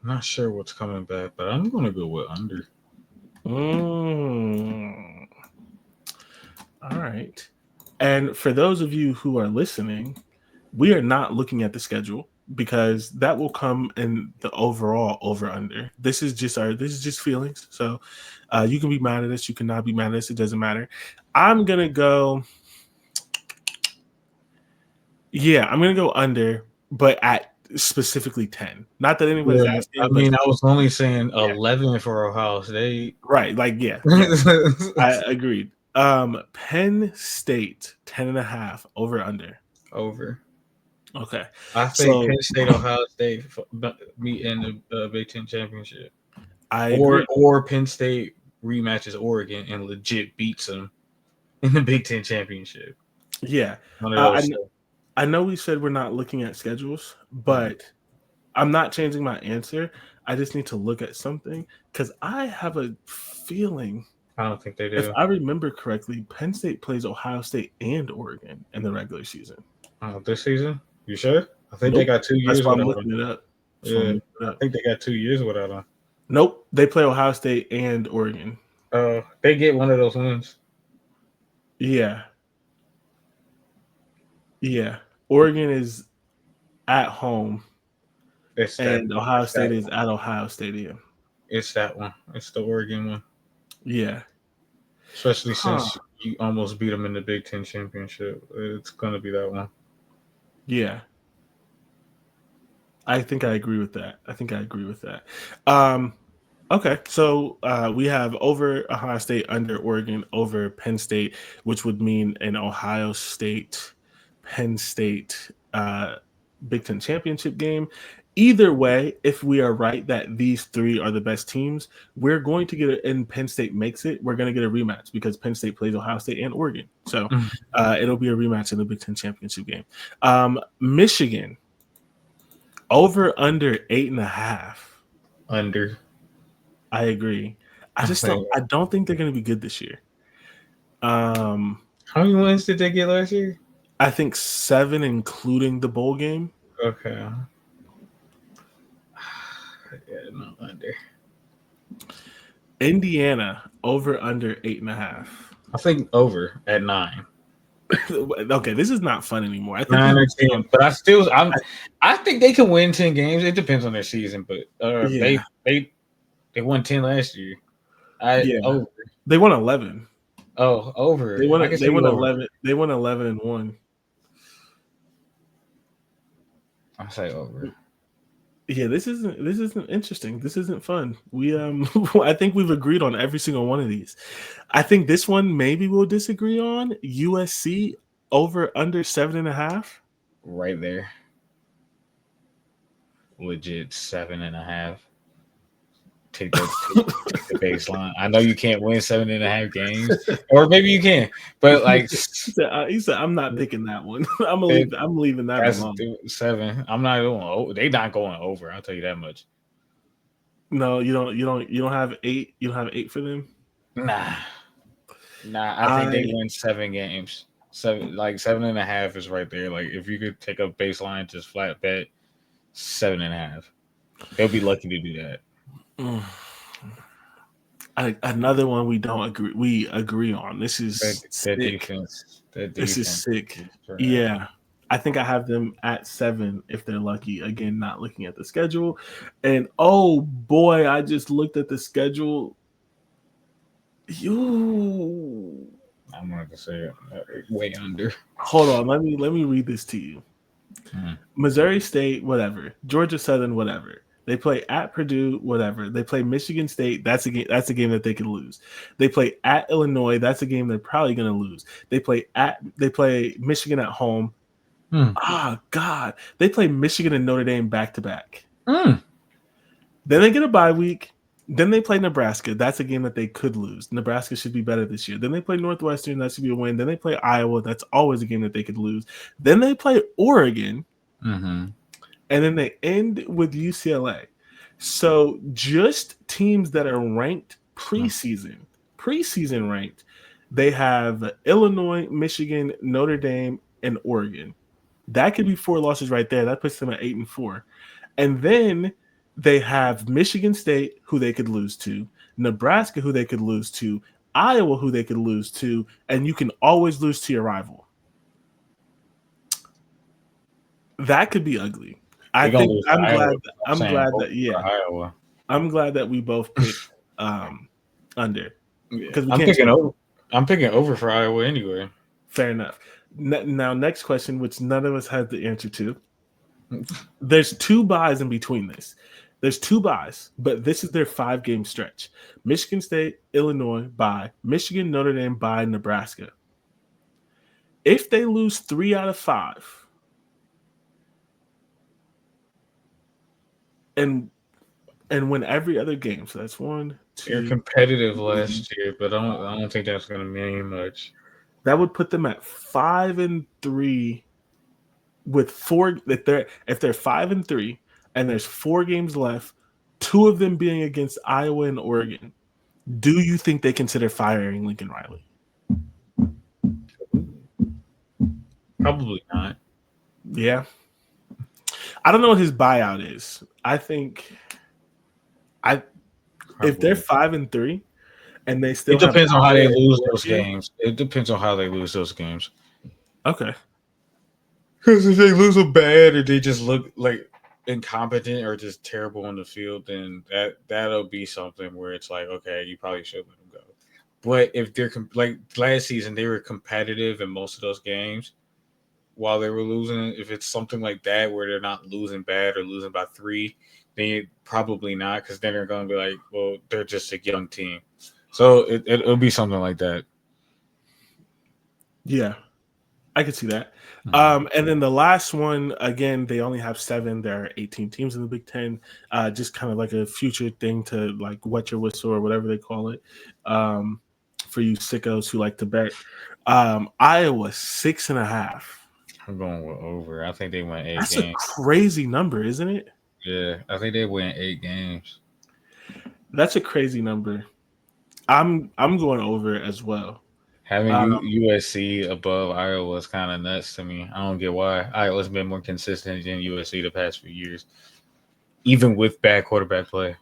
not sure what's coming back, but I'm going to go with under. All right. And for those of you who are listening, we are not looking at the schedule because that will come in the overall over under. This is just feelings. So you can be mad at us, you cannot be mad at us, it doesn't matter. I'm gonna go under, but at specifically 10. Not that anybody's asking. I mean, I was only saying 11 for Ohio State. Right, like I agreed. Penn State 10.5 over under. Over. Okay. I think Penn State, Ohio State meet in the Big Ten championship. Or Penn State rematches Oregon and legit beats them in the Big Ten championship. Yeah. I know we said we're not looking at schedules, but I'm not changing my answer. I just need to look at something because I have a feeling. I don't think they do. If I remember correctly, Penn State plays Ohio State and Oregon in the regular season. This season? You sure? I think they got 2 years without them. I'm looking it up. Yeah, I think they got 2 years without them. Nope. They play Ohio State and Oregon. They get one of those wins. Yeah. Yeah. Oregon is at home, It's that. and Ohio It's that State is one. at Ohio Stadium. It's that one. It's the Oregon one. Yeah. Especially Huh. since you almost beat them in the Big Ten championship. It's gonna be that one. Yeah. I think I agree with that. Um, okay, so we have over Ohio State, under Oregon, over Penn State, which would mean an Ohio State, Penn State Big Ten championship game. Either way, if we are right that these three are the best teams, we're going to get it, and Penn State makes it. We're going to get a rematch because Penn State plays Ohio State and Oregon, so it'll be a rematch in the Big Ten championship game. Michigan. Over under 8.5. Under. I agree. I just don't. I don't think they're going to be good this year. How many wins did they get last year? I think 7, including the bowl game. Okay. Yeah, no, under. Indiana over under 8.5. I think over at 9. Okay, this is not fun anymore. I think 9 or 10, but I think they can win 10 games. It depends on their season, but yeah, they won 10 last year. Over. They won 11. Oh, over. I can They see won over. 11. They won 11-1. I say over. Yeah, this isn't interesting. This isn't fun. We I think we've agreed on every single one of these. I think this one maybe we'll disagree on. USC over under 7.5. Right there. Legit 7.5. Take the baseline. I know you can't win 7.5 games, or maybe you can, but like he said, I'm not picking that one. I'm leaving that that's alone. 7. I'm not going. They not going over. I'll tell you that much. No, you don't have 8. You don't have 8 for them. Nah. I think they win 7 games. 7.5 is right there. Like if you could take a baseline, just flat bet 7.5. They'll be lucky to do that. Another one we agree on. This is that defense. This is sick. Yeah. I think I have them at 7 if they're lucky. Again, not looking at the schedule. And oh boy, I just looked at the schedule. I'm going to say way under. Hold on, let me read this to you. Missouri State, whatever. Georgia Southern, whatever. They play at Purdue, whatever. They play Michigan State. That's a game that they could lose. They play at Illinois. That's a game they're probably going to lose. They play Michigan at home. God. They play Michigan and Notre Dame back to back. Then they get a bye week. Then they play Nebraska. That's a game that they could lose. Nebraska should be better this year. Then they play Northwestern. That should be a win. Then they play Iowa. That's always a game that they could lose. Then they play Oregon. And then they end with UCLA. So just teams that are ranked preseason ranked, they have Illinois, Michigan, Notre Dame, and Oregon. That could be 4 losses right there. That puts them at 8-4. And then they have Michigan State, who they could lose to, Nebraska, who they could lose to, Iowa, who they could lose to, and you can always lose to your rival. That could be ugly. I'm glad we both picked under, because I'm picking over for Iowa anyway. Fair enough. Now, next question, which none of us had the answer to. There's 2 buys in between this. There's 2 buys, but this is their 5-game stretch. Michigan State, Illinois, bye. Michigan, Notre Dame, bye. Nebraska. If they lose 3 out of 5, and win every other game, so that's 1, 2. They're competitive last year, but I don't think that's going to mean much. That would put them at 5-3 with 4. If they're 5-3 and there's 4 games left, 2 of them being against Iowa and Oregon, do you think they consider firing Lincoln Riley? Probably not. Yeah. I don't know what his buyout is. I think if they're 5-3 and they still It have depends on how they Iowa lose and those Georgia. games. It depends on how they lose those games. Okay. Because if they lose them bad or they just look like incompetent or just terrible on the field, then that'll be something where it's like, okay, you probably should let them go. But if they're like last season, they were competitive in most of those games while they were losing. If it's something like that where they're not losing bad or losing by 3, then probably not, because then they're going to be like, well, they're just a young team. So it'll be something like that. Yeah, I could see that. And then the last one, again, they only have 7. There are 18 teams in the Big Ten. Just kind of like a future thing to like wet your whistle or whatever they call it. For you sickos who like to bet. Iowa 6.5. I'm going with over. I think they win 8 That's a games. crazy number, isn't it? Yeah, I think they win 8 games. That's a crazy number. I'm going over as well. Having USC above Iowa is kind of nuts to me. I don't get why. Iowa's been more consistent than USC the past few years, even with bad quarterback play.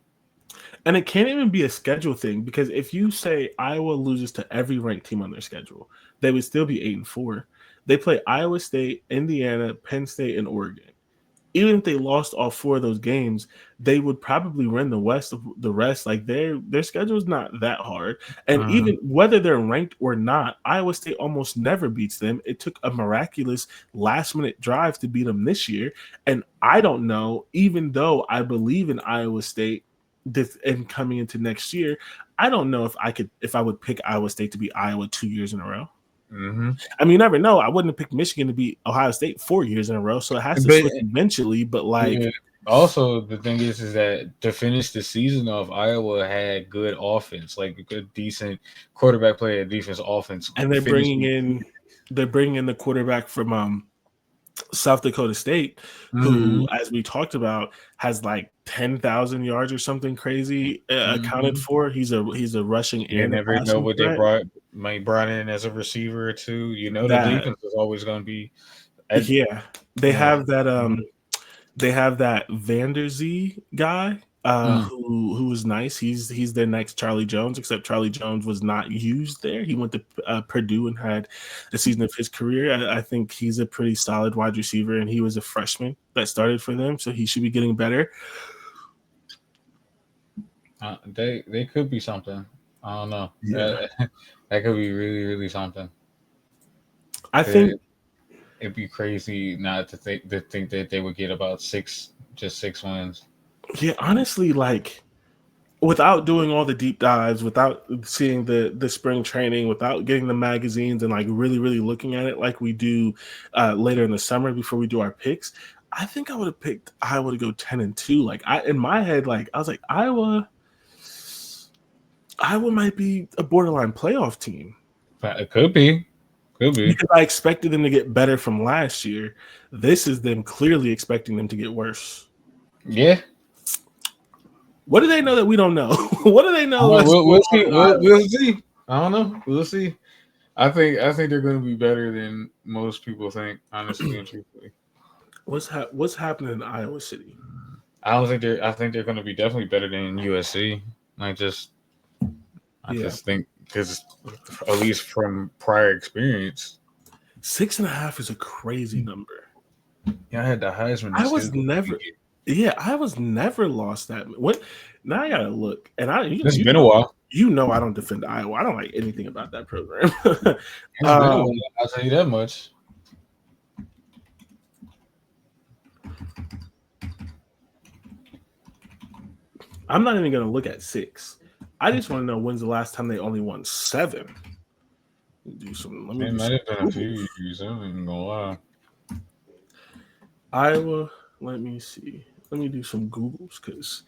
And it can't even be a schedule thing, because if you say Iowa loses to every ranked team on their schedule, they would still be 8-4. They play Iowa State, Indiana, Penn State, and Oregon. Even if they lost all 4 of those games, they would probably win the rest. Like their schedule is not that hard. And even whether they're ranked or not, Iowa State almost never beats them. It took a miraculous last-minute drive to beat them this year. And I don't know, even though I believe in Iowa State and coming into next year, I don't know if I would pick Iowa State to beat Iowa 2 years in a row. Mm-hmm. I mean, you never know. I wouldn't have picked Michigan to beat Ohio State 4 years in a row, so it has to switch eventually. But like, yeah. Also, the thing is that to finish the season off, Iowa had good offense, like a good, decent quarterback play, a defense, offense, and they're bringing in the quarterback from South Dakota State, who, as we talked about, has like 10,000 yards or something crazy accounted for. He's a rushing and a never know passing what threat. they brought in as a receiver or two. You know, the That defense is always going to be. they have that they have that Vanderzee guy who is nice. He's their next Charlie Jones, except Charlie Jones was not used there. He went to Purdue and had a season of his career. I think he's a pretty solid wide receiver, and he was a freshman that started for them, so he should be getting better. They could be something. I don't know. Yeah. That could be really, really something. I think it'd be crazy not to think that they would get about 6 wins. Yeah, honestly, like without doing all the deep dives, without seeing the spring training, without getting the magazines and like really, really looking at it like we do later in the summer before we do our picks, I think I would have picked Iowa to go 10-2. Like in my head, like I was like, Iowa might be a borderline playoff team. It could be. Because I expected them to get better from last year. This is them clearly expecting them to get worse. Yeah. What do they know that we don't know? What do they know? We'll see. We'll see. I don't know. We'll see. I think they're going to be better than most people think, honestly and truthfully. What's happening in Iowa City? I think they're going to be definitely better than USC. I just think, because at least from prior experience, 6.5 is a crazy number. Yeah, I had the Heisman. I was never lost that. What? Now I gotta look, and it's been a while. You know, I don't defend Iowa. I don't like anything about that program. It's been a while. I'll tell you that much. I'm not even gonna look at 6. I just want to know when's the last time they only won 7. Let me do some. It might have been a few years. I'm not even gonna lie. Iowa. Let me see. Let me do some Googles because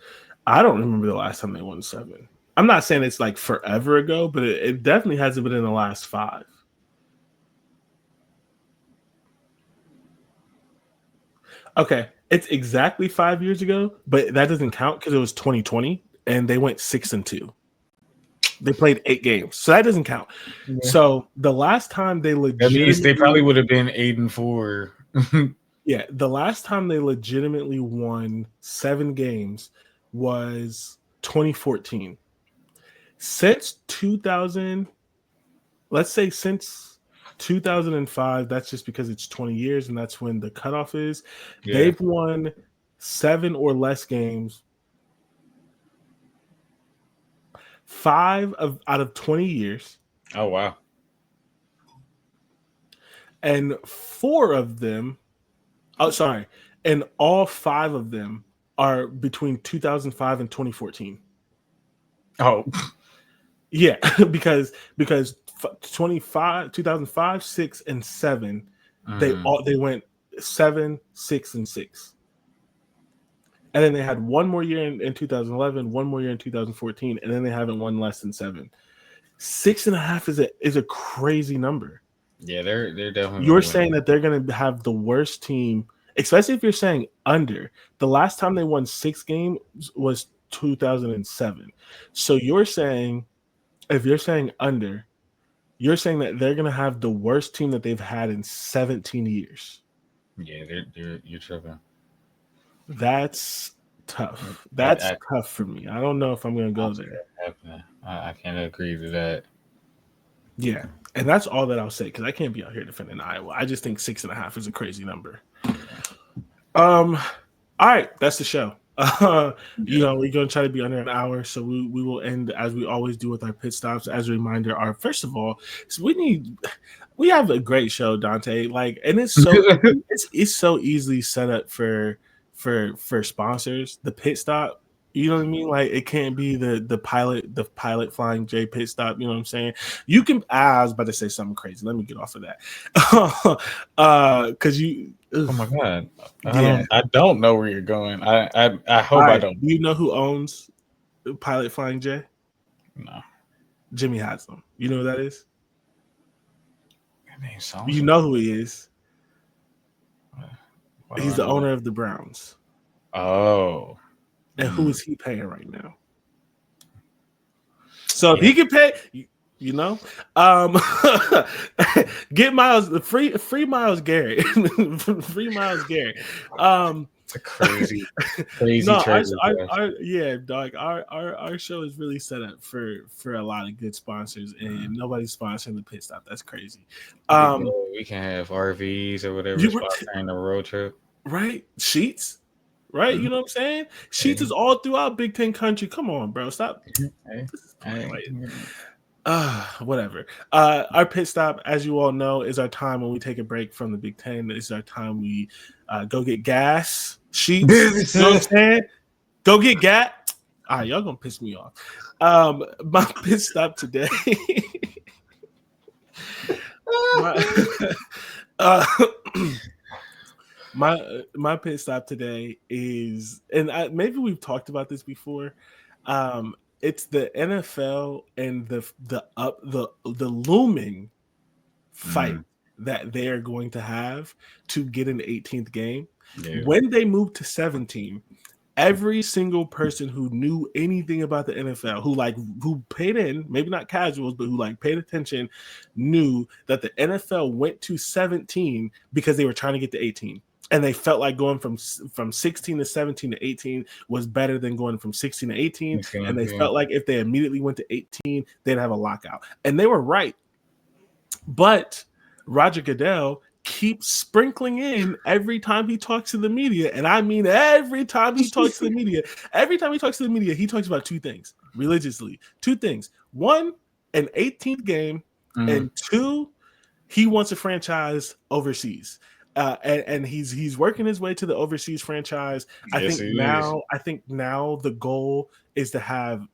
I don't remember the last time they won 7. I'm not saying it's like forever ago, but it definitely hasn't been in the last 5. Okay, it's exactly 5 years ago, but that doesn't count because it was 2020 and they went 6-2. They played 8 games, so that doesn't count. Yeah. So the last time they they probably would have been 8-4. Yeah, the last time they legitimately won 7 games was 2014. since 2000, let's say since 2005, that's just because it's 20 years and that's when the cutoff is. Yeah. They've won 7 or less games. 5 out of 20 years. Oh, wow. And 4 of them, and all 5 of them are between 2005 and 2014. Oh, yeah, because 2005, 6, and 7, they went 7, 6, and 6. And then they had one more year in 2011, one more year in 2014, and then they haven't won less than 7. 6.5 is a crazy number. Yeah, they're definitely. You're saying that they're going to have the worst team, especially if you're saying under. The last time they won 6 games was 2007. So you're saying, if you're saying under, you're saying that they're going to have the worst team that they've had in 17 years. Yeah, you're tripping. That's tough. That's tough for me. I don't know if I'm going to go there. I can't agree to that. Yeah, and that's all that I'll say because I can't be out here defending Iowa. I just think 6.5 is a crazy number. All right, that's the show. You know, we're going to try to be under an hour, so we will end as we always do with our pit stops. As a reminder, first of all, we have a great show, Dante. Like, and it's so it's so easily set up for sponsors. The pit stop. You know what I mean? Like, it can't be the pilot flying J pit stop. You know what I'm saying? You can. I was about to say something crazy. Let me get off of that. Because you. Oh my god! I don't know where you're going. I hope I don't. Do you know who owns Pilot Flying J? No. Jimmy Haslam. You know who that is? So. You know who he is. He's the owner of the Browns. Oh. And who is he paying right now? So if he can pay, you know, get Miles free Miles Garrett, free Miles Garrett. It's a crazy no, trade. Our show is really set up for a lot of good sponsors, and nobody's sponsoring the pit stop. That's crazy. We can have RVs or whatever sponsoring the road trip, right? Sheets. Right, you know what I'm saying? Sheets is all throughout Big Ten country. Come on, bro, stop. Whatever. Our pit stop, as you all know, is our time when we take a break from the Big Ten. This is our time we go get gas. Sheets, you know what I'm saying? Go get gas. All right, y'all gonna piss me off. My pit stop today. My pit stop today is, and maybe we've talked about this before. It's the NFL and the looming fight that they are going to have to get an 18th game. Yeah. When they move to 17, every single person who knew anything about the NFL, who paid in, maybe not casuals, but who paid attention, knew that the NFL went to 17 because they were trying to get to 18. And they felt like going from 16 to 17 to 18 was better than going from 16 to 18. And they felt like if they immediately went to 18, they'd have a lockout. And they were right. But Roger Goodell keeps sprinkling in every time he talks to the media. And I mean every time he talks to the media. Every time he talks to the media, he talks about 2 things religiously. 2 things. 1, an 18th game. And 2, he wants a franchise overseas. And he's working his way to the overseas franchise. I think now the goal is to have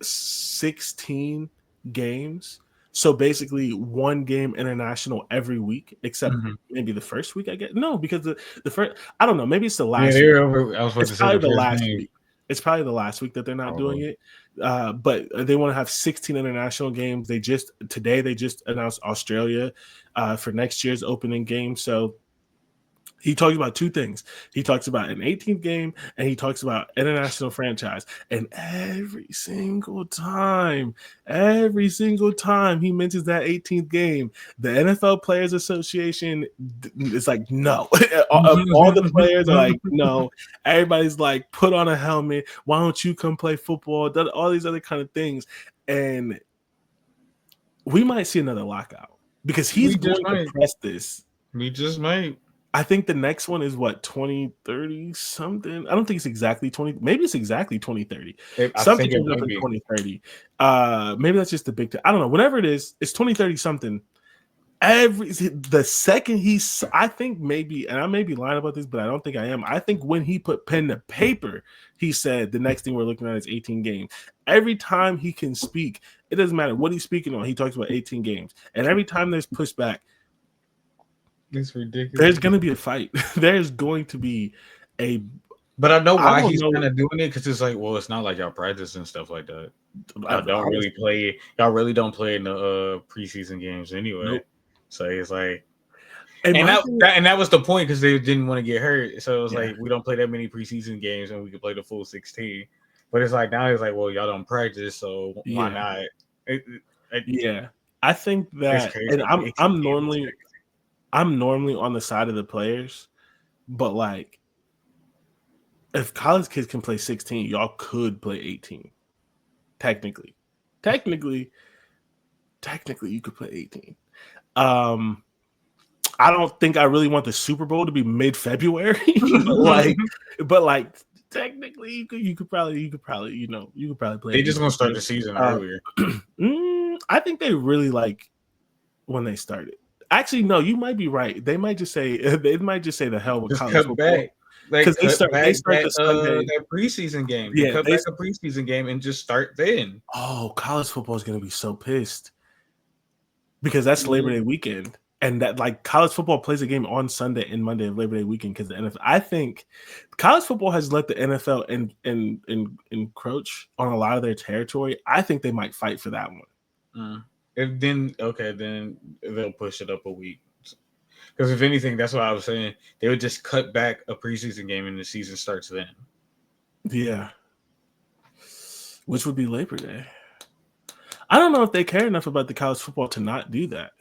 16 games. So basically 1 game international every week, except maybe the first week, I guess. No, because the first, I don't know, maybe it's the last week. It's probably the last week. It's probably the last week that they're not doing it. But they want to have 16 international games. Today they just announced Australia for next year's opening game. So he talks about 2 things. He talks about an 18th game and he talks about international franchise. And every single time he mentions that 18th game, the NFL Players Association is like, no. All the players are like, no. Everybody's like, put on a helmet. Why don't you come play football? All these other kind of things. And we might see another lockout because he's going to press this. We just might. I think the next one is what, 2030 something. I don't think it's exactly 20. Maybe it's exactly 2030. Something comes up in 2030. Maybe that's just the big. I don't know. Whatever it is, it's 2030 something. The second I think maybe, and I may be lying about this, but I don't think I am. I think when he put pen to paper, he said the next thing we're looking at is 18 games. Every time he can speak, it doesn't matter what he's speaking on. He talks about 18 games, and every time there's pushback, it's ridiculous. There's going to be a fight. There's going to be a. But I know why he's kind of doing it, because it's like, well, it's not like y'all practice and stuff like that. Y'all don't really play. Y'all really don't play in the preseason games anyway. Nope. So it's like, and that was the point, because they didn't want to get hurt. So it was like, we don't play that many preseason games, and we can play the full 16. But it's like now it's like, well, y'all don't practice, so why not? I think that, and I'm normally on the side of the players, but like, if college kids can play 16, y'all could play 18. Technically, you could play 18. I don't think I really want the Super Bowl to be mid-February, but like technically you could probably play. They just gonna start the season earlier. I think they really like when they started. Actually, no, you might be right. They might just say the hell with college football. Because they start the Sunday, that preseason game. They cut back a preseason game and just start then. Oh, college football is going to be so pissed because that's Labor Day weekend, and that like college football plays a game on Sunday and Monday of Labor Day weekend because the NFL. I think college football has let the NFL encroach on a lot of their territory. I think they might fight for that one. Then they'll push it up a week. Because if anything, that's what I was saying. They would just cut back a preseason game and the season starts then. Yeah. Which would be Labor Day. I don't know if they care enough about the college football to not do that.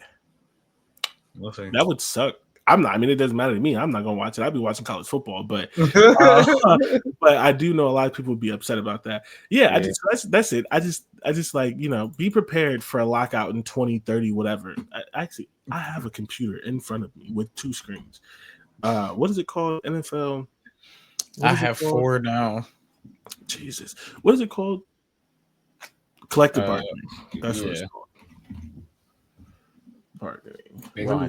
We'll see. That would suck. It doesn't matter to me. I'm not going to watch it. I'll be watching college football, but but I do know a lot of people would be upset about that. Yeah. That's it. I just like, be prepared for a lockout in 2030, whatever. I have a computer in front of me with 2 screens. What is it called? NFL? I have 4 now. Jesus. What is it called? Collective bargaining. That's what it's called. Bargaining. They're going to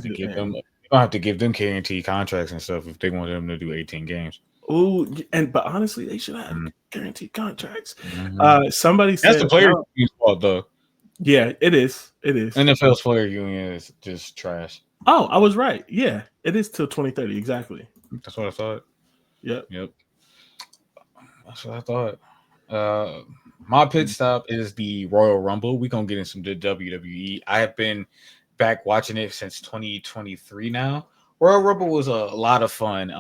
have to give them guaranteed contracts and stuff if they want them to do 18 games. Oh, but honestly, they should have guaranteed contracts. Somebody said that's the player union's fault, though. Yeah, it is. It is. NFL's player union is just trash. Oh, I was right. Yeah, it is till 2030 exactly. That's what I thought. Yep. That's what I thought. My pit stop is the Royal Rumble. We're gonna get into the WWE. I have been back watching it since 2023 now. Royal Rumble was a lot of fun.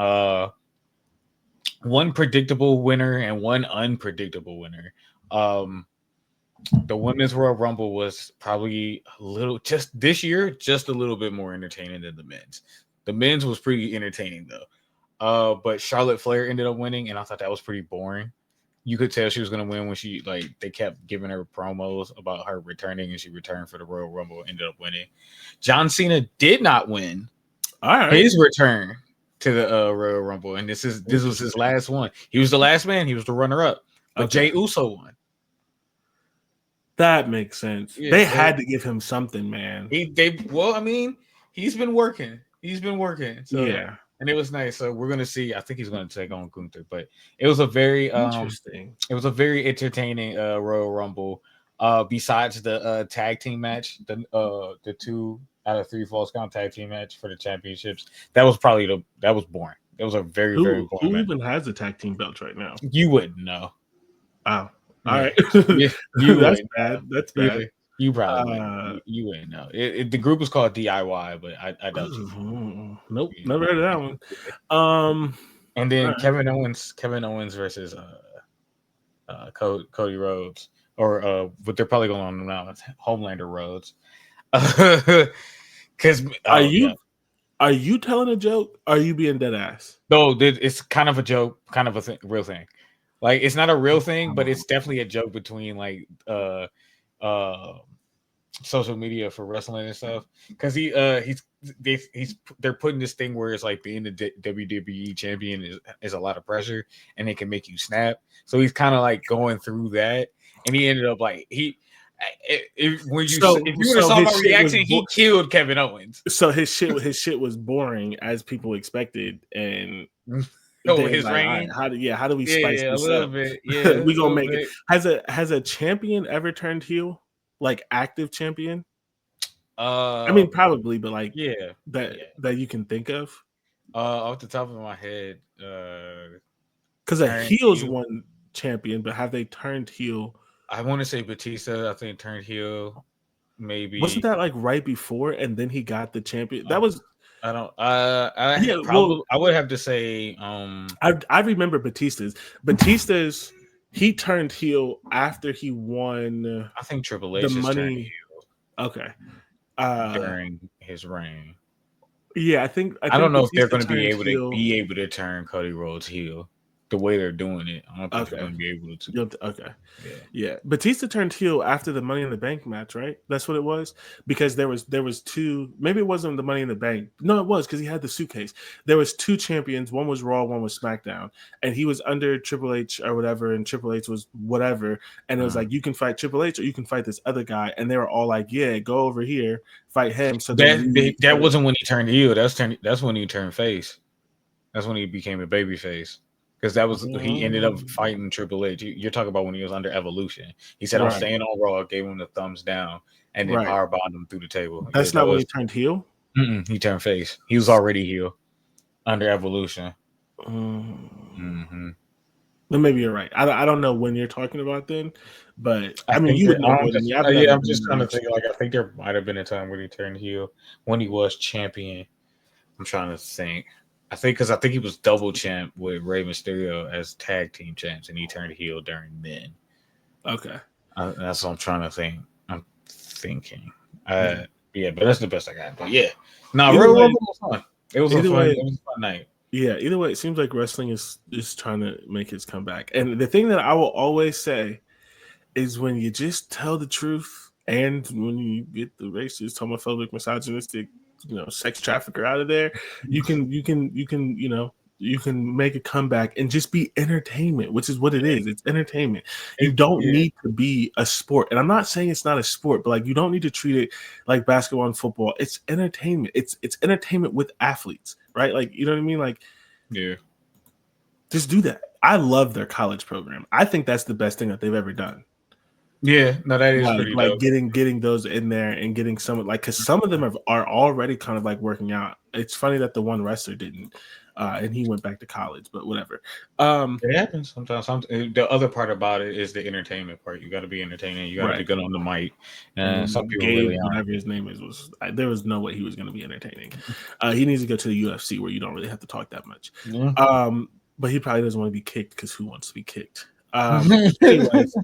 One predictable winner and one unpredictable winner. The women's Royal Rumble was probably a little bit more entertaining than the men's. The men's was pretty entertaining though. But Charlotte Flair ended up winning, and I thought that was pretty boring. You could tell she was going to win when they kept giving her promos about her returning, and she returned for the Royal Rumble, ended up winning. John Cena did not win his return to the Royal Rumble, and this was his last one. He was the last man. He was the runner-up, but Jey Uso won. That makes sense. Yeah, they had to give him something, man. He's been working. So, yeah. And it was nice. So we're gonna see. I think he's gonna take on Gunther, but it was a very interesting. It was a very entertaining Royal Rumble. Besides the tag team match, the 2 out of 3 falls count tag team match for the championships. That was boring. It was a very boring. Who even has the tag team belts right now? You wouldn't know. Wow. All right. That's bad. That's bad. You probably you wouldn't know. The group was called DIY, but I doubt you. Nope, never heard of that one. And then Kevin Owens versus Cody Rhodes, or what they're probably going on now, it's Homelander Rhodes. Because are you telling a joke? Or are you being dead ass? No, it's kind of a joke, kind of real thing. Like, it's not a real thing, but it's definitely a joke between uh social media for wrestling and stuff because they're putting this thing where it's like being the WWE champion is a lot of pressure and it can make you snap. So he's kind of like going through that, and he ended up like when you if you would have saw my reaction, he killed Kevin Owens. So his shit was boring as people expected, and his like, reign. Right, how do we spice this up? Bit. Yeah, we gonna make it. Has a champion ever turned heel? Like active champion? I mean, probably, but like that you can think of. Off the top of my head, because a heel's one champion, but have they turned heel? I want to say Batista. I think turned heel. Maybe wasn't that like right before, and then he got the champion? That was. I don't. I would have to say. I remember Batista's. He turned heel after he won. I think Triple H turned heel. Okay. During his reign. Yeah, I think I don't know if they're going to be able to turn Cody Rhodes heel the way they're doing it. I don't think they're going to be able to. Okay. Yeah. Batista turned heel after the Money in the Bank match, right? That's what it was, because there was two. Maybe it wasn't the Money in the Bank. No, it was because he had the suitcase. There was two champions. One was Raw, one was SmackDown, and he was under Triple H or whatever, and Triple H was whatever, and it was like, you can fight Triple H or you can fight this other guy, and they were all like, yeah, go over here, fight him. So that wasn't when he turned heel. That's when he turned face. That's when he became a baby face. Because that was he ended up fighting Triple H. You're talking about when he was under Evolution. He said, "I'm staying on Raw." Gave him the thumbs down, and then powerbombed him through the table. That's not when he turned heel. He turned face. He was already heel under Evolution. Then maybe you're right. I don't know when you're talking about then, but I mean, you would know more than me. I'm just trying to think. Like, I think there might have been a time when he turned heel when he was champion. I'm trying to think. I think he was double champ with Rey Mysterio as tag team champs, and he turned heel during then. Okay, that's what I'm trying to think. I'm thinking, but that's the best I got. But yeah, Royal Rumble was fun. It was a fun night. Yeah, either way, it seems like wrestling is trying to make its comeback. And the thing that I will always say is when you just tell the truth, and when you get the racist, homophobic, misogynistic, sex trafficker out of there, you can make a comeback and just be entertainment, which is what it is. It's entertainment. You don't need to be a sport. And I'm not saying it's not a sport, but like, you don't need to treat it like basketball and football. It's entertainment. It's entertainment with athletes, right? Like, you know what I mean? Like, just do that. I love their college program. I think that's the best thing that they've ever done. Yeah, no, that is pretty like dope. getting those in there and getting some, like, because some of them are already kind of like working out. It's funny that the one wrestler didn't, and he went back to college, but whatever. It happens sometimes. The other part about it is the entertainment part. You got to be entertaining. You got to be good on the mic. And some people really aren't. Whatever his name is, there was no way he was going to be entertaining. He needs to go to the UFC where you don't really have to talk that much. But he probably doesn't want to be kicked because who wants to be kicked? Anyways.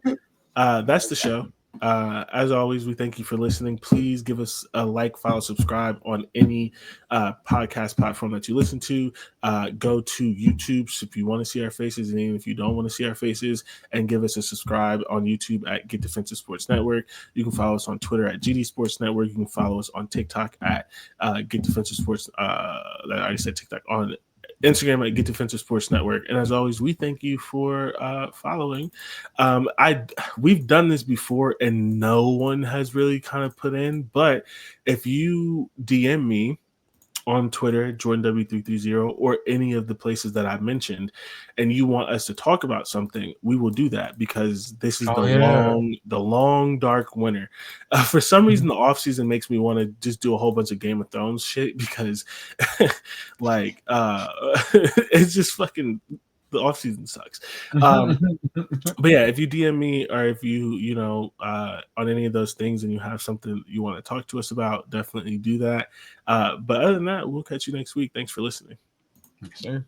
That's the show. As always, we thank you for listening. Please give us a like, follow, subscribe on any podcast platform that you listen to. Go to YouTube if you want to see our faces, and even if you don't want to see our faces, and give us a subscribe on YouTube at Get Defensive Sports Network. You can follow us on Twitter at GD Sports Network. You can follow us on TikTok at Get Defensive Sports. I already said TikTok. On Instagram at Get Defensive Sports Network. And as always, we thank you for following. We've done this before and no one has really kind of put in, but if you DM me on Twitter, JordanW330, or any of the places that I mentioned, and you want us to talk about something, we will do that, because this is the long dark winter. For some reason, the off season makes me want to just do a whole bunch of Game of Thrones shit, because like it's just fucking, the off season sucks. But yeah, if you DM me, or if you on any of those things and you have something you want to talk to us about, definitely do that. But other than that, we'll catch you next week. Thanks for listening. Yes, sir.